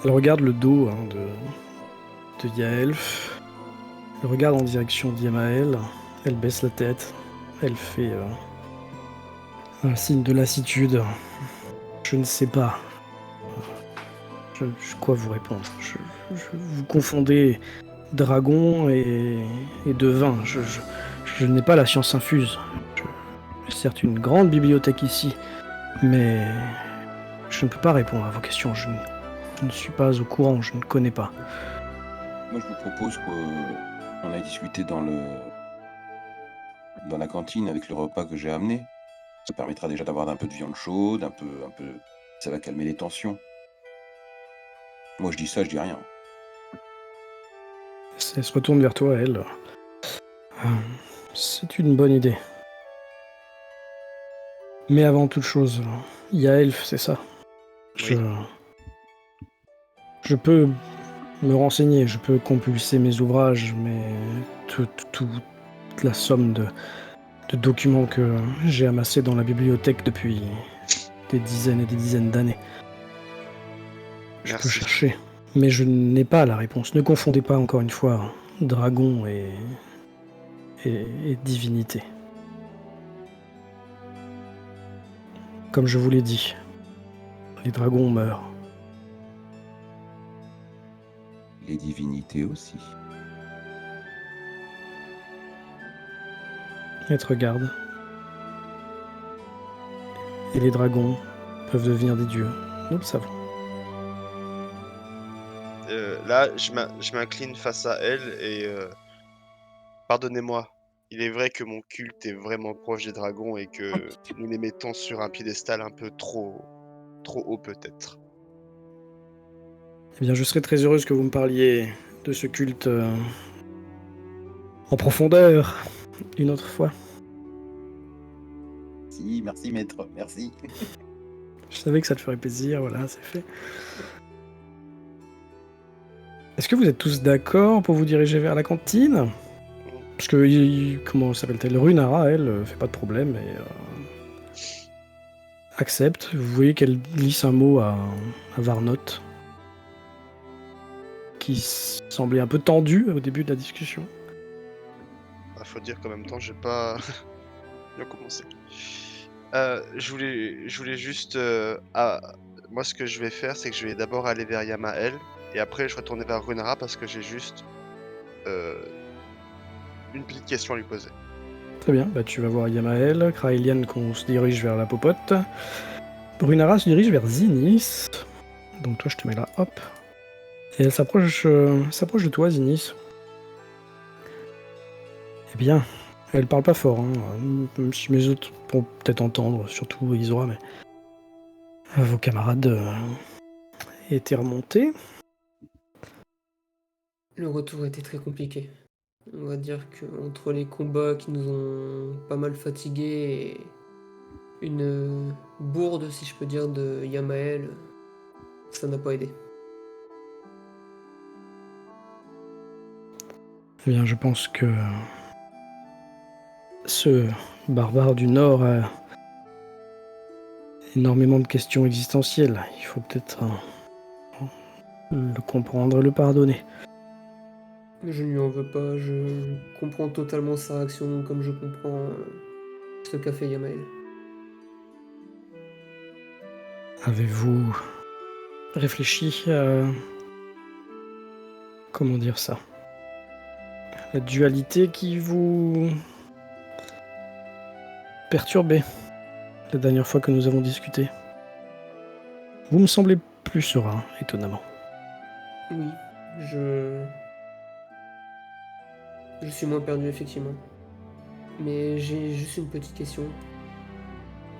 Elle regarde le dos de Yaelf. Elle regarde en direction d'Yamael. Elle baisse la tête. Elle fait un signe de lassitude. Je ne sais pas. Quoi vous répondre? Vous confondez dragon et devin. Je n'ai pas la science infuse. J'ai certes une grande bibliothèque ici, mais je ne peux pas répondre à vos questions. Je ne suis pas au courant, je ne connais pas. Moi, je vous propose qu'on aille discuter dans la cantine avec le repas que j'ai amené. Ça permettra déjà d'avoir un peu de viande chaude, un peu. Ça va calmer les tensions. Moi, je dis ça, je dis rien. Elle se retourne vers toi, elle. C'est une bonne idée. Mais avant toute chose, Yaelf, c'est ça. Oui. Je peux me renseigner, je peux compulser mes ouvrages, mais toute la somme de documents que j'ai amassés dans la bibliothèque depuis des dizaines et des dizaines d'années. Je peux Merci. chercher, mais je n'ai pas la réponse. Ne confondez pas encore une fois dragon et divinité. Comme je vous l'ai dit, les dragons meurent. Les divinités aussi. Elle te regarde. Et les dragons peuvent devenir des dieux. Nous le savons. Là, je m'incline face à elle et pardonnez-moi. Il est vrai que mon culte est vraiment proche des dragons et que nous les mettons sur un piédestal un peu trop haut peut-être. Eh bien, je serais très heureuse que vous me parliez de ce culte en profondeur une autre fois. Si, merci maître, merci. Je savais que ça te ferait plaisir, voilà, c'est fait. Est-ce que vous êtes tous d'accord pour vous diriger vers la cantine? Parce que, comment s'appelle-t-elle? Runara, elle, fait pas de problème et accepte. Vous voyez qu'elle glisse un mot à Varnot, qui semblait un peu tendu au début de la discussion. Faut dire qu'en même temps, j'ai pas bien commencé. Je voulais juste. Moi, ce que je vais faire, c'est que je vais d'abord aller vers Yamael et après, je retourner vers Runara parce que j'ai juste une petite question à lui poser. Très bien, bah tu vas voir Yamael, Kraelian qu'on se dirige vers la popote. Runara se dirige vers Zinnis. Donc toi je te mets là, hop. Et elle s'approche de toi, Zinnis. Eh bien, elle parle pas fort, hein. Même si mes autres pourront peut-être entendre, surtout Isora, mais vos camarades étaient remontés. Le retour était très compliqué. On va dire qu'entre les combats qui nous ont pas mal fatigués et une bourde, si je peux dire, de Yamael, ça n'a pas aidé. Eh bien, je pense que ce barbare du Nord a énormément de questions existentielles. Il faut peut-être le comprendre et le pardonner. Je ne lui en veux pas, je comprends totalement sa réaction comme je comprends ce qu'a fait Yamael. Avez-vous réfléchi à... comment dire ça? La dualité qui vous perturbait la dernière fois que nous avons discuté. Vous me semblez plus serein, étonnamment. Oui, je suis moins perdu effectivement. Mais j'ai juste une petite question.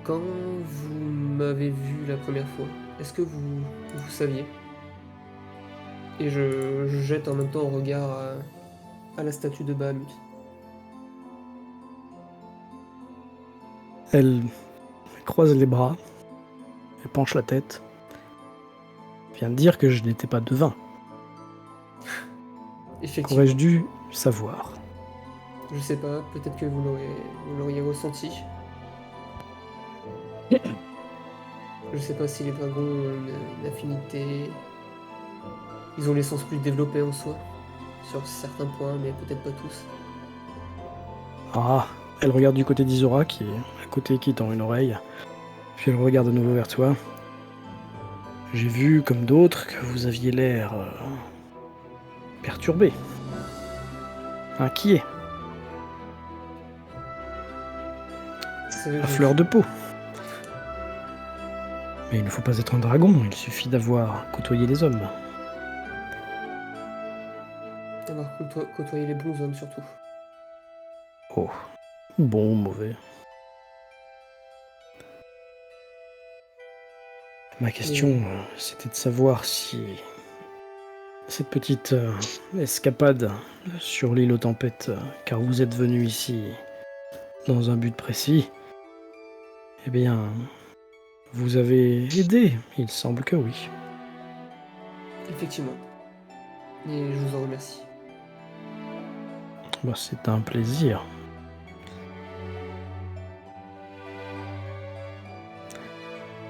Quand vous m'avez vu la première fois, est-ce que vous saviez? Et je jette en même temps un regard à la statue de Bahamut. Elle croise les bras, elle penche la tête. Elle vient de dire que je n'étais pas devin. Effectivement. Qu'aurais-je dû savoir? Je sais pas, peut-être que vous l'auriez ressenti. Je sais pas si les dragons ont une affinité. Ils ont les sens plus développés en soi, sur certains points, mais peut-être pas tous. Ah, elle regarde du côté d'Isora qui est à côté, qui tend une oreille. Puis elle regarde de nouveau vers toi. J'ai vu, comme d'autres, que vous aviez l'air perturbé, inquiet, à fleur de peau. Mais il ne faut pas être un dragon, il suffit d'avoir côtoyé les hommes. D'avoir côtoyé les bons hommes surtout. Oh, bon ou mauvais. Ma question, c'était de savoir si cette petite escapade sur l'île aux tempêtes, car vous êtes venu ici dans un but précis, eh bien, vous avez aidé, il semble que oui. Effectivement. Et je vous en remercie. Bah, c'est un plaisir.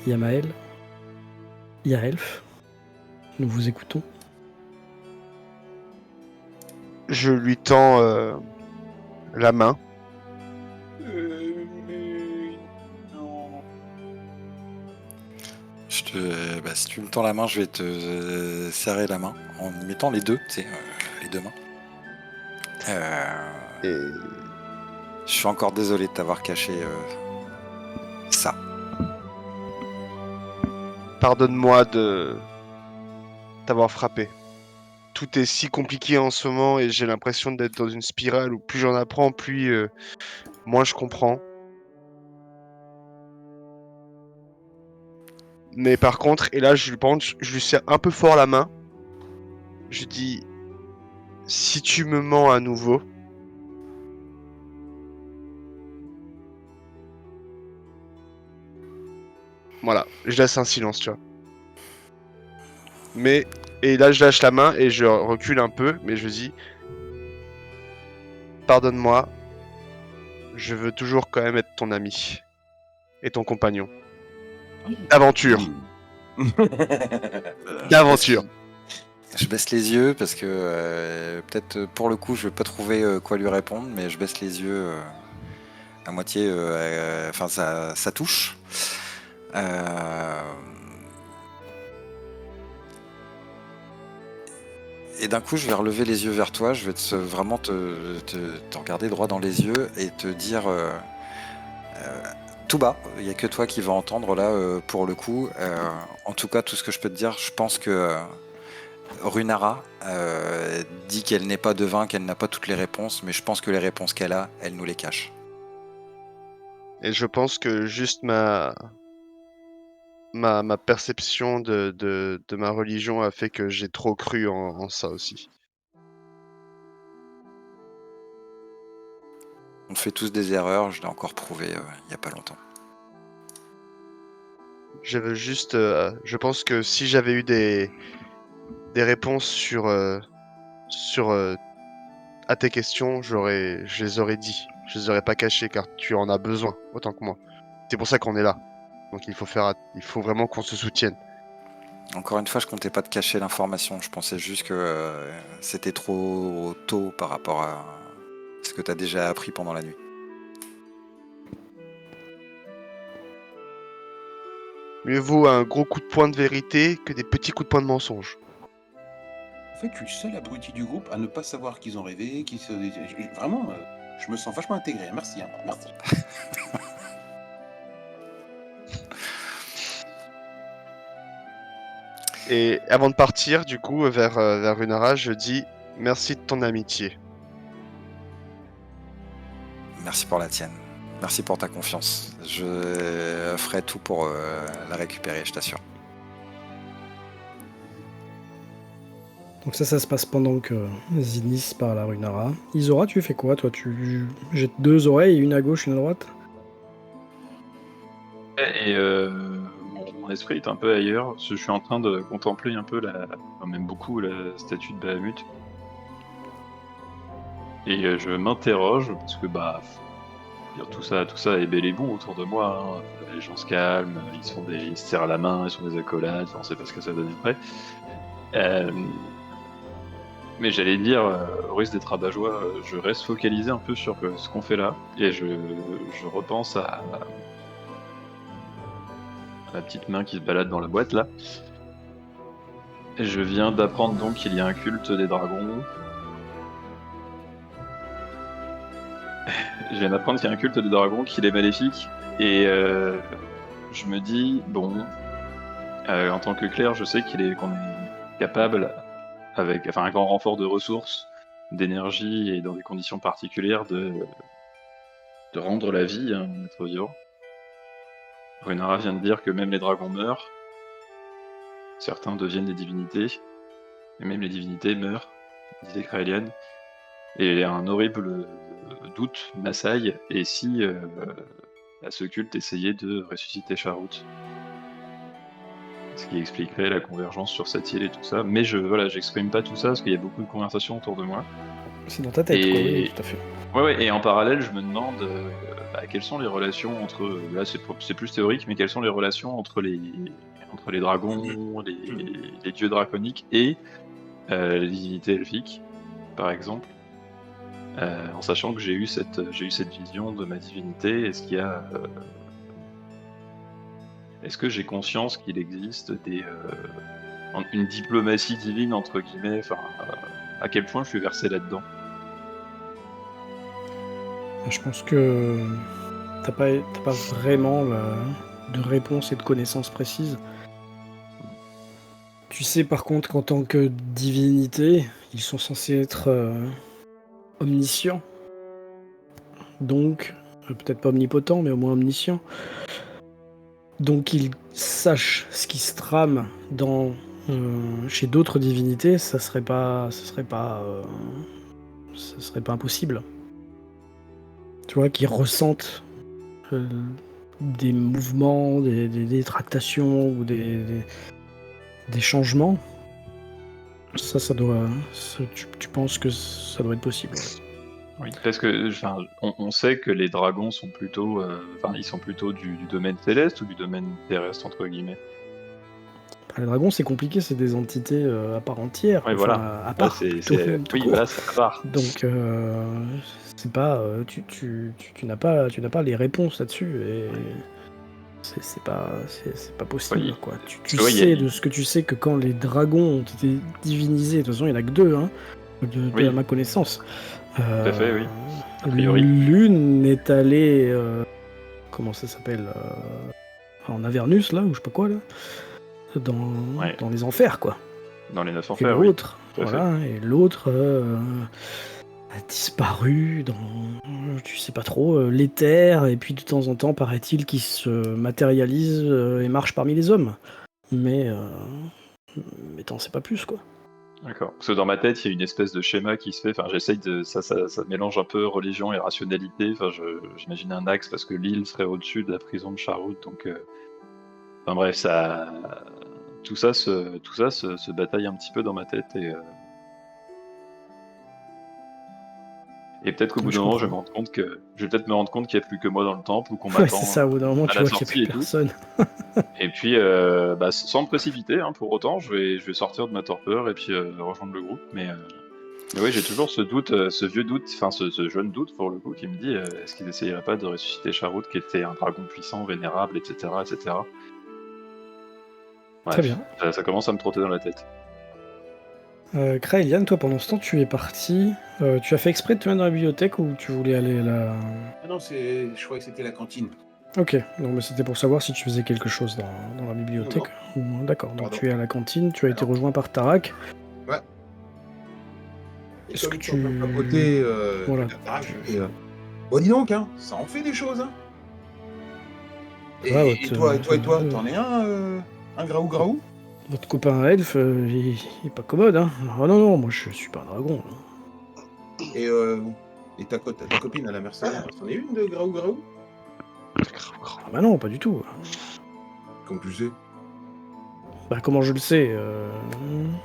Yamael, Yaelf, nous vous écoutons. Je lui tends la main. Si tu me tends la main, je vais te serrer la main en y mettant les deux, tu sais, les deux mains. Et Je suis encore désolé de t'avoir caché ça. Pardonne-moi de t'avoir frappé. Tout est si compliqué en ce moment et j'ai l'impression d'être dans une spirale où plus j'en apprends, plus moins je comprends. Mais par contre, et là je lui serre un peu fort la main. Je dis, si tu me mens à nouveau, voilà, je laisse un silence, tu vois. Et là je lâche la main et je recule un peu, mais je dis, pardonne-moi, je veux toujours quand même être ton ami et ton compagnon. D'aventure. D'aventure. Je baisse les yeux parce que peut-être pour le coup je vais pas trouver quoi lui répondre, mais je baisse les yeux à moitié. Enfin ça touche. Et d'un coup je vais relever les yeux vers toi. Je vais vraiment te regarder droit dans les yeux et te dire tout bas. Il y a que toi qui vas entendre là pour le coup. En tout cas tout ce que je peux te dire, je pense que Runara dit qu'elle n'est pas devin, qu'elle n'a pas toutes les réponses, mais je pense que les réponses qu'elle a, elle nous les cache. Et je pense que juste ma perception de ma religion a fait que j'ai trop cru en ça aussi. On fait tous des erreurs, je l'ai encore prouvé il n'y a pas longtemps. Je veux juste, je pense que si j'avais eu des réponses sur à tes questions, je les aurais dit. Je les aurais pas cachées car tu en as besoin autant que moi. C'est pour ça qu'on est là. Donc il faut vraiment qu'on se soutienne. Encore une fois, je comptais pas te cacher l'information, je pensais juste que c'était trop tôt par rapport à ce que tu as déjà appris pendant la nuit. Mieux vaut un gros coup de poing de vérité que des petits coups de poing de mensonge. En fait, je suis le seul abruti du groupe à ne pas savoir qu'ils ont rêvé, Vraiment, je me sens vachement intégré. Merci, hein. Merci. Et avant de partir, du coup, vers Runara, je dis merci de ton amitié. Merci pour la tienne. Merci pour ta confiance. Je ferai tout pour la récupérer, je t'assure. Donc ça se passe pendant que Zinnis parle à Runara. Isora, tu fais quoi, toi? Tu jettes 2 oreilles, une à gauche, une à droite? Et mon esprit est un peu ailleurs. Je suis en train de contempler un peu même beaucoup la statue de Bahamut. Et je m'interroge parce que tout ça est bel et bon autour de moi. Hein. Les gens se calment, ils se serrent la main, ils sont des accolades. On sait pas ce que ça donne après. Mais j'allais dire, au risque d'être rabat-joie, je reste focalisé un peu sur ce qu'on fait là, et je repense à la petite main qui se balade dans la boîte là. Et je viens d'apprendre donc qu'il y a un culte des dragons. Je viens d'apprendre qu'il y a un culte des dragons, qu'il est maléfique, et je me dis, bon, en tant que clerc, je sais qu'on est capable, avec un grand renfort de ressources, d'énergie et dans des conditions particulières de rendre la vie à un être vivant. Runara vient de dire que même les dragons meurent, certains deviennent des divinités, et même les divinités meurent, disait Kraelian. Et un horrible doute m'assaille, et si ce culte essayait de ressusciter Charut? Ce qui expliquerait la convergence sur cette île et tout ça. Mais j'exprime pas tout ça parce qu'il y a beaucoup de conversations autour de moi. C'est dans ta tête, quoi, oui, tout à fait. Ouais, et en parallèle, je me demande quelles sont les relations entre... Là, c'est plus théorique, mais quelles sont les relations entre les dragons, les dieux draconiques et les divinités elfiques, par exemple. En sachant que j'ai eu cette vision de ma divinité, est-ce que j'ai conscience qu'il existe une diplomatie divine, entre guillemets, à quel point je suis versé là-dedans? Je pense que t'as pas vraiment de réponse et de connaissances précises. Tu sais par contre qu'en tant que divinité, ils sont censés être omniscients. Donc, peut-être pas omnipotents, mais au moins omniscients. Donc ils sachent ce qui se trame chez d'autres divinités, ça serait pas impossible. Tu vois, qu'ils ressentent des mouvements, des tractations ou des changements. Tu penses que ça doit être possible. Ouais. Oui, parce que on sait que les dragons sont plutôt, ils sont plutôt du domaine céleste ou du domaine terrestre entre guillemets. Les dragons, c'est compliqué, c'est des entités à part entière. Oui, voilà. À part. Là, plutôt, tout oui, court. voilà, c'est à part. Donc, c'est pas, tu n'as pas les réponses là-dessus et c'est pas possible Oui. quoi. Tu sais de ce que tu sais que quand les dragons ont été divinisés, de toute façon il y en a que deux, hein, à ma connaissance. Tout à fait, oui. A priori. L'une est allée, comment ça s'appelle, en Avernus là ou je sais pas quoi là, dans les enfers quoi. Dans les 9 Et enfers, l'autre, oui. Et l'autre a disparu dans, tu sais pas trop, l'éther, et puis de temps en temps, paraît-il qu'il se matérialise et marche parmi les hommes. Mais t'en sais pas plus, quoi. D'accord. Parce que dans ma tête, il y a une espèce de schéma qui se fait. Enfin, j'essaye de. Ça mélange un peu religion et rationalité. Enfin, j'imagine un axe parce que l'île serait au-dessus de la prison de Charlotte. Donc, enfin bref, tout ça se bataille un petit peu dans ma tête et peut-être qu'au bout d'un moment, je vais peut-être me rendre compte qu'il n'y a plus que moi dans le temple ou qu'on m'attend. C'est ça, au bout d'un moment, à tu la vois qu'il n'y a sortie plus personne. Et puis, sans me précipiter, hein, pour autant, je vais sortir de ma torpeur et puis rejoindre le groupe. Mais oui, j'ai toujours ce doute, ce vieux doute, enfin ce jeune doute pour le coup, qui me dit est-ce qu'ils essayeraient pas de ressusciter Charut, qui était un dragon puissant, vénérable, etc., etc. Bref, Très bien. Ça commence à me trotter dans la tête. Kraelian, toi pendant ce temps, tu es parti. Tu as fait exprès de te mettre dans la bibliothèque ou tu voulais aller à la. Ah non, je croyais que c'était la cantine. Ok, non, mais c'était pour savoir si tu faisais quelque chose dans la bibliothèque. D'accord, donc Pardon. tu es à la cantine, tu as été rejoint par Tarak. Ouais. Est-ce que tu. Côté, Voilà. Bon, dis donc, hein, ça en fait des choses, hein. Et toi, t'en es un graou? Votre copain elfe, il est pas commode, hein. Ah non, moi je suis pas un dragon. Et ta copine à la mercenaire, t'en es une de graou? Ah bah non, pas du tout. Comme tu sais. Bah comment je le sais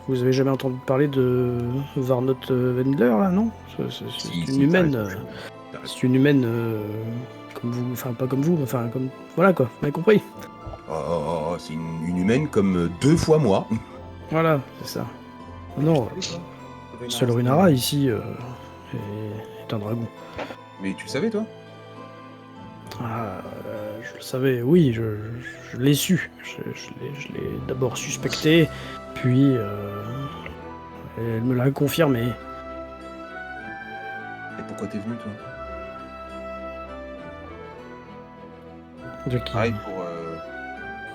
vous avez jamais entendu parler de Varnot Wendler, là, non? C'est une humaine. C'est une humaine comme vous, enfin pas comme vous, enfin comme. Voilà quoi, vous m'avez compris. Oh, c'est une humaine comme 2 fois moi. Voilà, c'est ça. Non, seul Runara ici est un dragon. Mais tu le savais, toi? Ah, je le savais, oui, je l'ai su. Je l'ai d'abord suspecté, puis elle me l'a confirmé. Et pourquoi t'es venu, toi?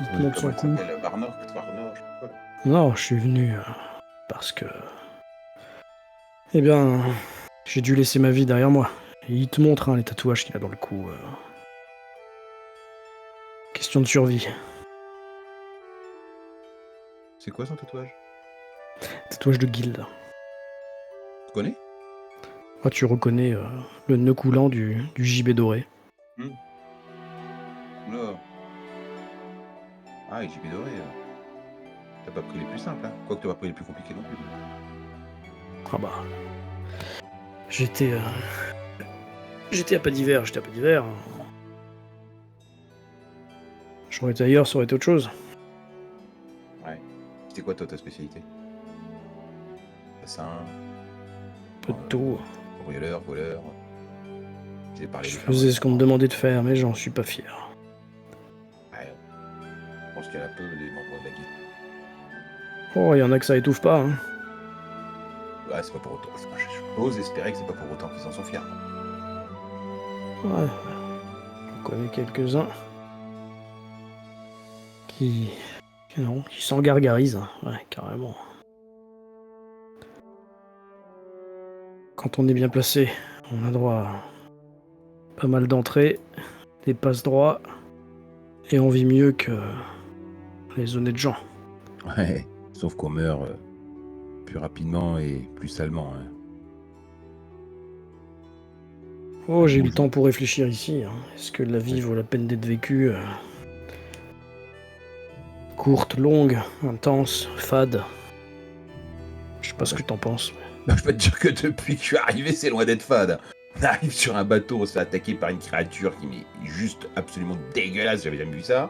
Il te montre son cou. Varnor, je sais pas quoi. Non, je suis venu parce que... Eh bien, j'ai dû laisser ma vie derrière moi. Et il te montre les tatouages qu'il a dans le cou. Question de survie. C'est quoi son tatouage? Tatouage de guilde. Tu connais? Ah, tu reconnais le nœud coulant du gibet doré. Oula. Ah, et JP doré. T'as pas pris les plus simples, hein? Quoique t'as pas pris les plus compliqués non plus. Ah bah... J'étais à pas d'hiver, J'aurais été ailleurs, ça aurait été autre chose. Ouais. C'était quoi, toi, ta spécialité? Assassin? Peu de tout. Cambrioleur, voleur? Je faisais ce qu'on me demandait de faire, mais j'en suis pas fier. Ouais. Je pense qu'elle a peu les membres de la guilde. Oh, y en a que ça étouffe pas, hein. Ouais, c'est pas pour autant. J'ose espérer que c'est pas pour autant qu'ils en sont fiers. Ouais. Je connais quelques-uns qui Non, qui s'en gargarise, hein. Ouais, carrément. Quand on est bien placé, on a droit à pas mal d'entrées, des passes droits, et on vit mieux que les honnêtes gens. Ouais, sauf qu'on meurt plus rapidement et plus salement. Hein. Oh, j'ai eu le Bonjour. temps pour réfléchir ici. Hein. Est-ce que la vie Ouais. vaut la peine d'être vécue courte, longue, intense, fade? Je sais pas ce que t'en penses. Bah, je peux te dire que depuis que je suis arrivé, c'est loin d'être fade. On arrive sur un bateau, on se fait attaquer par une créature qui est juste absolument dégueulasse, j'avais jamais vu ça.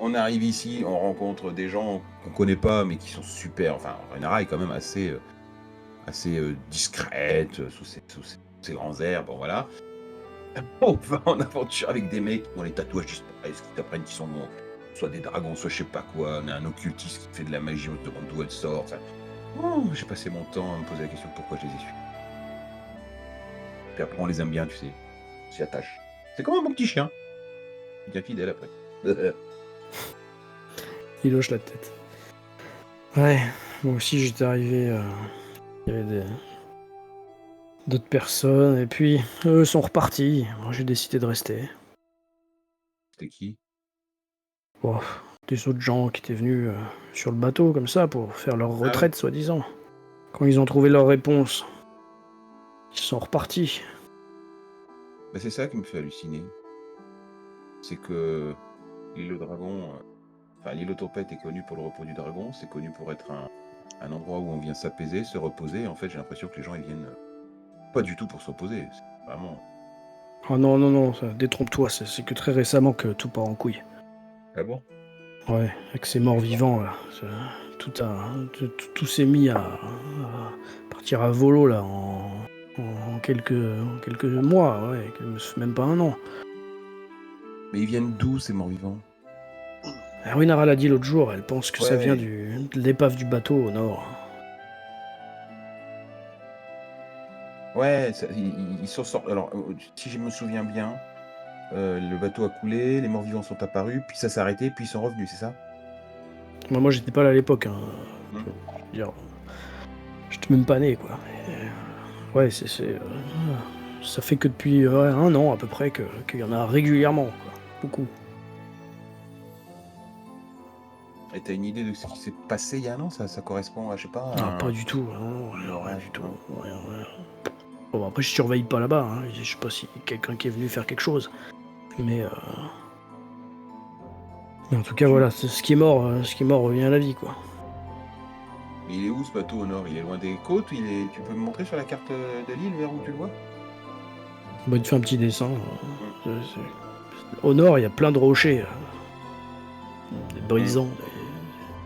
On arrive ici, on rencontre des gens qu'on connaît pas, mais qui sont super. Enfin, Renara est quand même assez discrète sous ses grands airs, bon voilà. On va en aventure avec des mecs qui ont les tatouages disparaissent, qui t'apprennent qu'ils sont soit des dragons, soit je sais pas quoi. On a un occultiste qui fait de la magie, on se demande d'où elle sort. Enfin, j'ai passé mon temps à me poser la question pourquoi je les ai suivis. Puis après, on les aime bien, tu sais. On s'y attache. C'est comme un bon petit chien. Il devient fidèle après. Il hoche la tête. Ouais, moi aussi j'étais arrivé. Il y avait d'autres personnes, et puis eux sont repartis. Moi j'ai décidé de rester. C'était qui? Oh, des autres gens qui étaient venus sur le bateau comme ça pour faire leur retraite, soi-disant. Quand ils ont trouvé leur réponse, ils sont repartis. Bah, c'est ça qui me fait halluciner. C'est que l'île au dragon, enfin l'île aux tempêtes est connue pour le repos du dragon, c'est connu pour être un endroit où on vient s'apaiser, se reposer. En fait, j'ai l'impression que les gens ils viennent pas du tout pour se reposer. C'est vraiment. Oh non, non, non, détrompe-toi, c'est que très récemment que tout part en couille. Ah bon? Ouais, avec ces morts vivants là, tout s'est mis à partir à volo là en quelques mois, ouais, même pas un an. Mais ils viennent d'où ces morts vivants? Runara l'a dit l'autre jour, elle pense que ça Ouais. vient de l'épave du bateau au nord. Ouais, ils sont sortis. Alors, si je me souviens bien, le bateau a coulé, les morts vivants sont apparus, puis ça s'est arrêté, puis ils sont revenus, c'est ça? Moi j'étais pas là à l'époque, hein. Mm. Je veux dire, j'étais même pas né quoi. Ouais, ça fait que depuis un an à peu près qu'il y en a régulièrement, quoi. Beaucoup. Et t'as une idée de ce qui s'est passé il y a un an? Ça correspond à, je sais pas, Ah, pas du tout, non, rien orage, du tout. non. Rien. Bon, après, je surveille pas là-bas, hein. Je sais pas si quelqu'un qui est venu faire quelque chose. Mais en tout cas, voilà, ce qui est mort revient à la vie, quoi. Mais il est où ce bateau au nord? Il est loin des côtes? Tu peux me montrer sur la carte de l'île vers où tu le vois? Bon, il te fait un petit dessin. Au nord, il y a plein de rochers. Des brisants,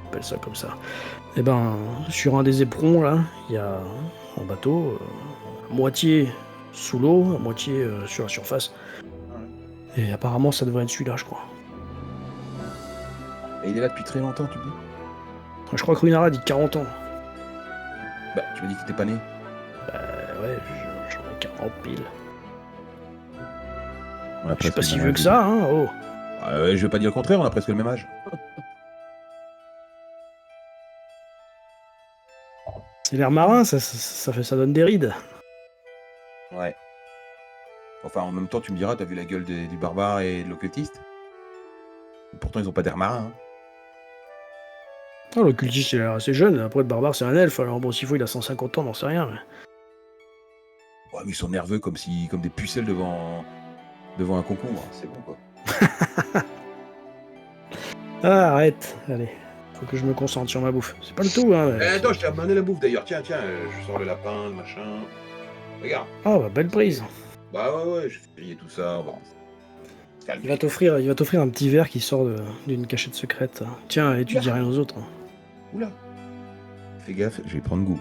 on appelle ça comme ça. Et ben, sur un des éperons, là, il y a un bateau, à moitié sous l'eau, à moitié sur la surface. Et apparemment, ça devrait être celui-là, je crois. Et il est là depuis très longtemps, tu me dis? Je crois que Runara dit 40 ans. Bah, tu m'as dit que t'étais pas né. Ouais, j'en ai 40 pile. On a Je suis presque pas le si même vieux âge, que dis ça, donc. hein, oh. Je vais pas dire le contraire, on a presque le même âge. C'est l'air marin, ça donne des rides. Ouais. Enfin, en même temps, tu me diras, t'as vu la gueule du barbare et de l'occultiste? Pourtant, ils ont pas d'air marin. Hein. Oh, l'occultiste, il a l'air assez jeune. Après, le barbare, c'est un elfe. Alors bon, s'il faut, il a 150 ans, n'en sais rien. Mais... Ouais, mais ils sont nerveux comme des pucelles devant un concombre. C'est bon, quoi. Ah, arrête, allez. Faut que je me concentre sur ma bouffe. C'est pas le tout, hein. Mais Attends, je t'ai amené la bouffe d'ailleurs. Tiens, je sors le lapin, le machin. Regarde. Ah, bah, belle prise. Bah ouais, je fais griller tout ça. Bon. Il va t'offrir un petit verre qui sort d'une cachette secrète. Tiens, et tu dis rien aux autres. Oula. Fais gaffe, je vais prendre goût.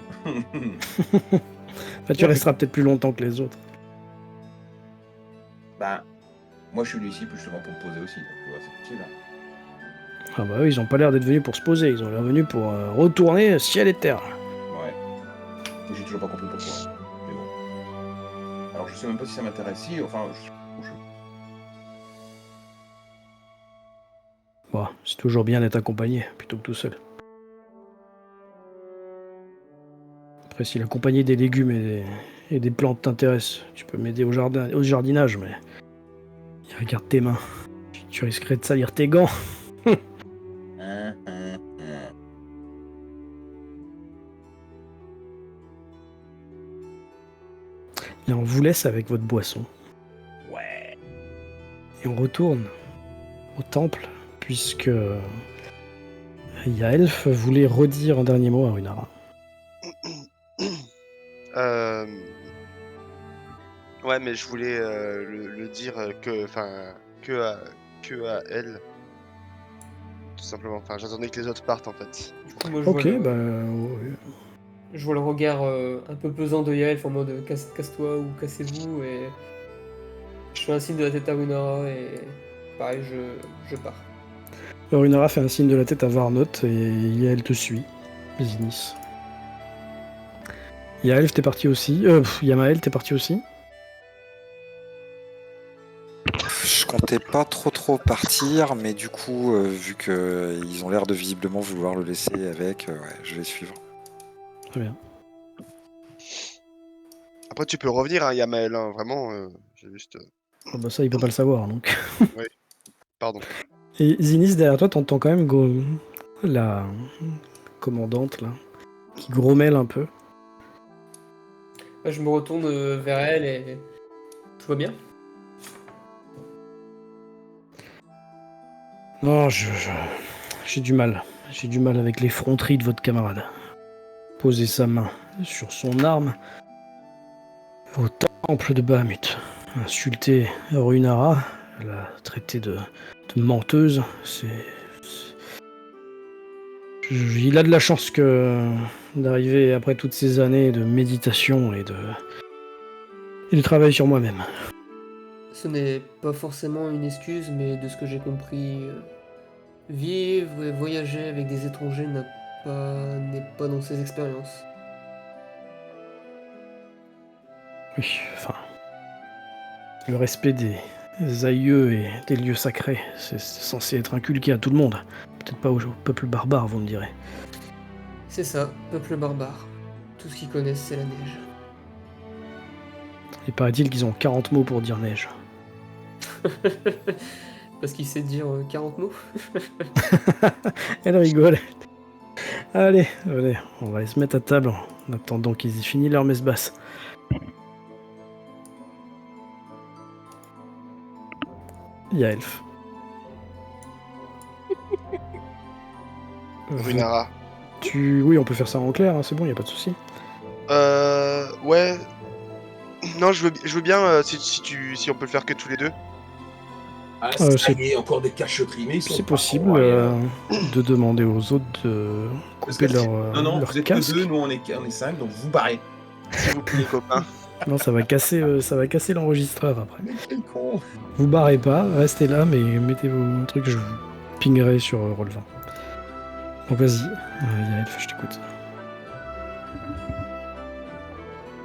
Enfin, tu resteras peut-être plus longtemps que les autres. Bah, moi je suis venu ici justement pour me poser aussi. Donc, tu vois, c'est possible. Hein. Ah bah eux, ils ont pas l'air d'être venus pour se poser. Ils ont l'air venus pour retourner ciel et terre. Ouais. Mais j'ai toujours pas compris pourquoi. Mais bon. Alors je sais même pas si ça m'intéresse. Si, enfin, Bon, c'est toujours bien d'être accompagné plutôt que tout seul. Après, si la compagnie des légumes et des plantes t'intéresse, tu peux m'aider au jardinage, mais regarde tes mains. Tu risquerais de salir tes gants. Et on vous laisse avec votre boisson. Ouais. Et on retourne au temple, puisque Yaelf voulait redire un dernier mot à Runara. Ouais, mais je voulais le dire que à elle, tout simplement. Enfin, j'attendais que les autres partent en fait. Du coup, moi, Ok, bah... ouais. je vois le regard un peu pesant de Yael en mode casse-toi ou cassez-vous, et je fais un signe de la tête à Runara, et pareil, je pars. Runara fait un signe de la tête à Varnot et Yael te suit. Zinis. Yael, t'es parti aussi. Yamael, t'es parti aussi. Je comptais pas trop partir, mais du coup, vu qu'ils ont l'air de visiblement vouloir le laisser avec, ouais, je vais suivre. Très bien. Après, tu peux revenir, hein, Yamael, hein, vraiment. J'ai juste. Oh, bah ça, il peut pas le savoir, donc. Pardon. Et Zinis, derrière toi, t'entends quand même la commandante, là, qui grommelle un peu. Là, je me retourne vers elle et tout va bien. Non, j'ai du mal. J'ai du mal avec l'effronterie de votre camarade. Poser sa main sur son arme au temple de Bahamut. Insulter Runara, la traiter de menteuse, il a de la chance d'arriver après toutes ces années de méditation et de travail sur moi-même. Ce n'est pas forcément une excuse, mais de ce que j'ai compris, vivre et voyager avec des étrangers n'est pas dans ses expériences. Oui, enfin... Le respect des aïeux et des lieux sacrés, c'est censé être inculqué à tout le monde. Peut-être pas au peuple barbare, vous me direz. C'est ça, peuple barbare. Tout ce qu'ils connaissent, c'est la neige. Et paraît-il qu'ils ont 40 mots pour dire neige. Parce qu'il sait dire 40 mots. Elle rigole. Allez, on va aller se mettre à table en attendant qu'ils aient fini leur messe basse. Yaelf. Runara. Oui, on peut faire ça en clair, hein, c'est bon, y a pas de souci. Ouais. Non, je veux bien si on peut le faire que tous les deux. Ah, c'est- ça y est, encore des cacheteries, mais ils sont C'est pas possible croyants. de demander aux autres de Parce couper que leur vous êtes casque. que deux, nous on est 5, donc vous barrez. S'il vous plaît, copains. Non, ça va casser l'enregistreur après. Mais quel con. Vous barrez pas, restez là, mais mettez vos trucs, je vous pingerai sur Roll20. Donc vas-y, Yaelf, je t'écoute.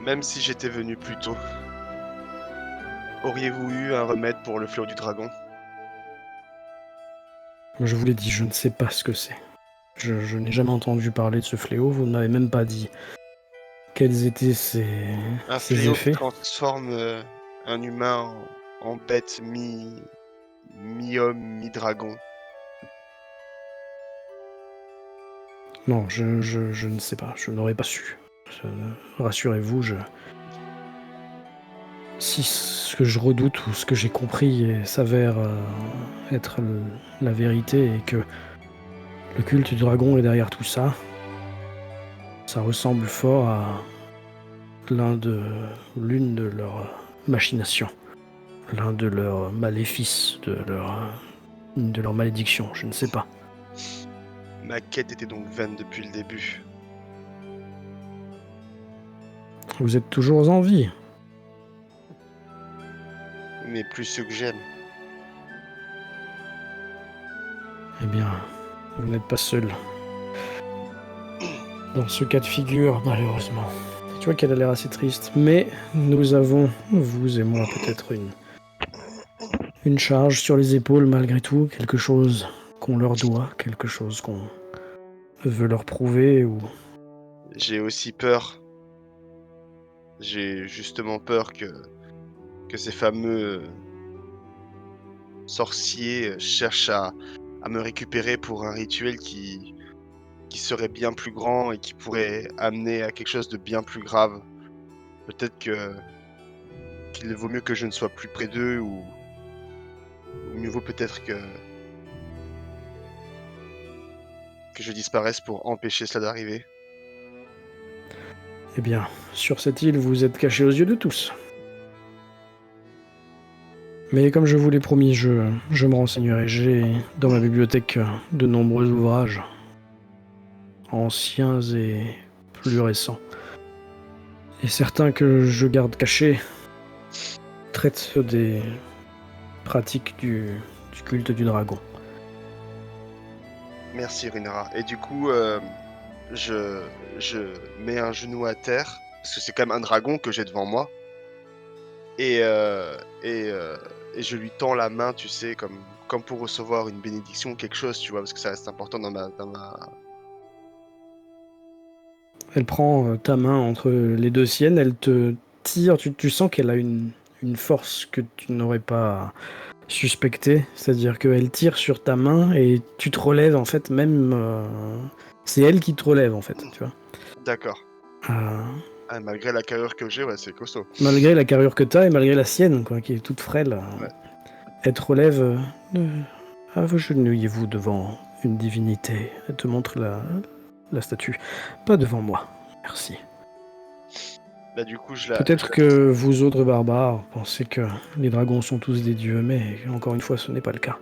Même si j'étais venu plus tôt, auriez-vous eu un remède pour le fléau du dragon? Je vous l'ai dit, je ne sais pas ce que c'est. Je n'ai jamais entendu parler de ce fléau, vous ne m'avez même pas dit quels étaient ses Fléau effets. qui transforme un humain en bête mi-homme, mi-dragon. Non, je ne sais pas, je n'aurais pas su. Rassurez-vous, si ce que je redoute ou ce que j'ai compris s'avère être la vérité et que le culte du dragon est derrière tout ça, ça ressemble fort à l'une de leurs machinations, l'un de leurs maléfices, de leur malédiction, je ne sais pas. Ma quête était donc vaine depuis le début. Vous êtes toujours en vie. Mais plus ceux que j'aime. Eh bien, vous n'êtes pas seul. Dans ce cas de figure, malheureusement. Tu vois qu'elle a l'air assez triste, mais nous avons, vous et moi, peut-être une charge sur les épaules malgré tout, quelque chose qu'on leur doit, quelque chose qu'on veut leur prouver ou... J'ai aussi peur. J'ai justement peur que ces fameux sorciers cherchent à me récupérer pour un rituel qui serait bien plus grand et qui pourrait amener à quelque chose de bien plus grave. Peut-être qu'il vaut mieux que je ne sois plus près d'eux ou mieux vaut peut-être que je disparaisse pour empêcher cela d'arriver. Eh bien, sur cette île, vous êtes cachés aux yeux de tous. Mais comme je vous l'ai promis, je me renseignerai. J'ai dans ma bibliothèque de nombreux ouvrages, anciens et plus récents. Et certains que je garde cachés traitent des pratiques du culte du dragon. Merci Runera. Et du coup, je mets un genou à terre, parce que c'est quand même un dragon que j'ai devant moi. Et je lui tends la main, tu sais, comme pour recevoir une bénédiction ou quelque chose, tu vois, parce que ça reste important dans ma... Elle prend ta main entre les deux siennes, elle te tire, tu sens qu'elle a une force que tu n'aurais pas suspectée, c'est-à-dire qu'elle tire sur ta main et tu te relèves en fait, même... c'est elle qui te relève en fait, tu vois. D'accord. Euh, Ah, malgré la carrure que j'ai, ouais, c'est costaud. malgré la carrure que t'as et malgré la sienne, quoi, qui est toute frêle, Ouais. elle te relève... agenouillez-vous devant une divinité. Elle te montre la statue. Pas devant moi, merci. Bah du coup, Peut-être que vous autres barbares pensez que les dragons sont tous des dieux, mais encore une fois, ce n'est pas le cas.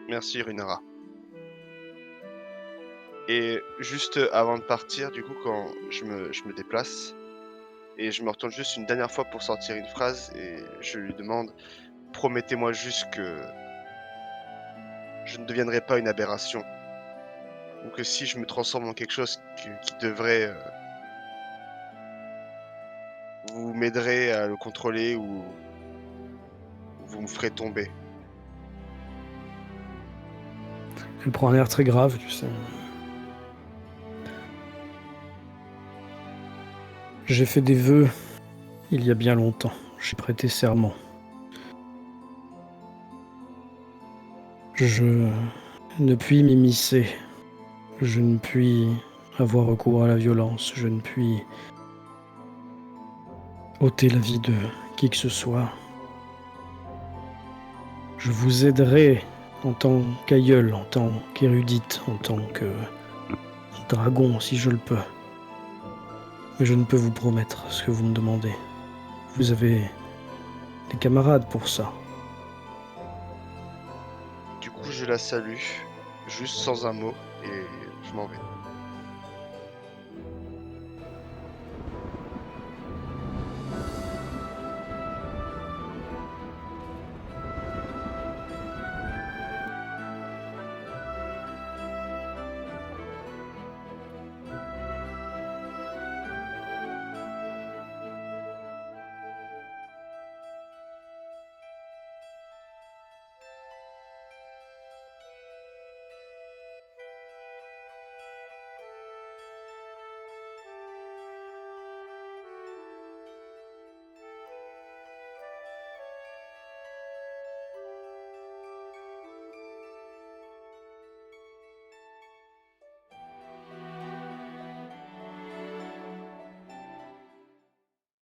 Merci Runera. Et juste avant de partir, du coup, quand je me déplace, et je me retourne juste une dernière fois pour sortir une phrase, et je lui demande, promettez-moi juste que je ne deviendrai pas une aberration. Ou que si je me transforme en quelque chose qui devrait... vous m'aiderez à le contrôler ou vous me ferez tomber. Elle prend un air très grave, tu sais. J'ai fait des vœux il y a bien longtemps. J'ai prêté serment. Je ne puis m'immiscer. Je ne puis avoir recours à la violence. Je ne puis ôter la vie de qui que ce soit. Je vous aiderai en tant qu'aïeul, en tant qu'érudite, en tant que dragon, si je le peux. Mais je ne peux vous promettre ce que vous me demandez. Vous avez des camarades pour ça. Du coup, je la salue, juste sans un mot, et je m'en vais.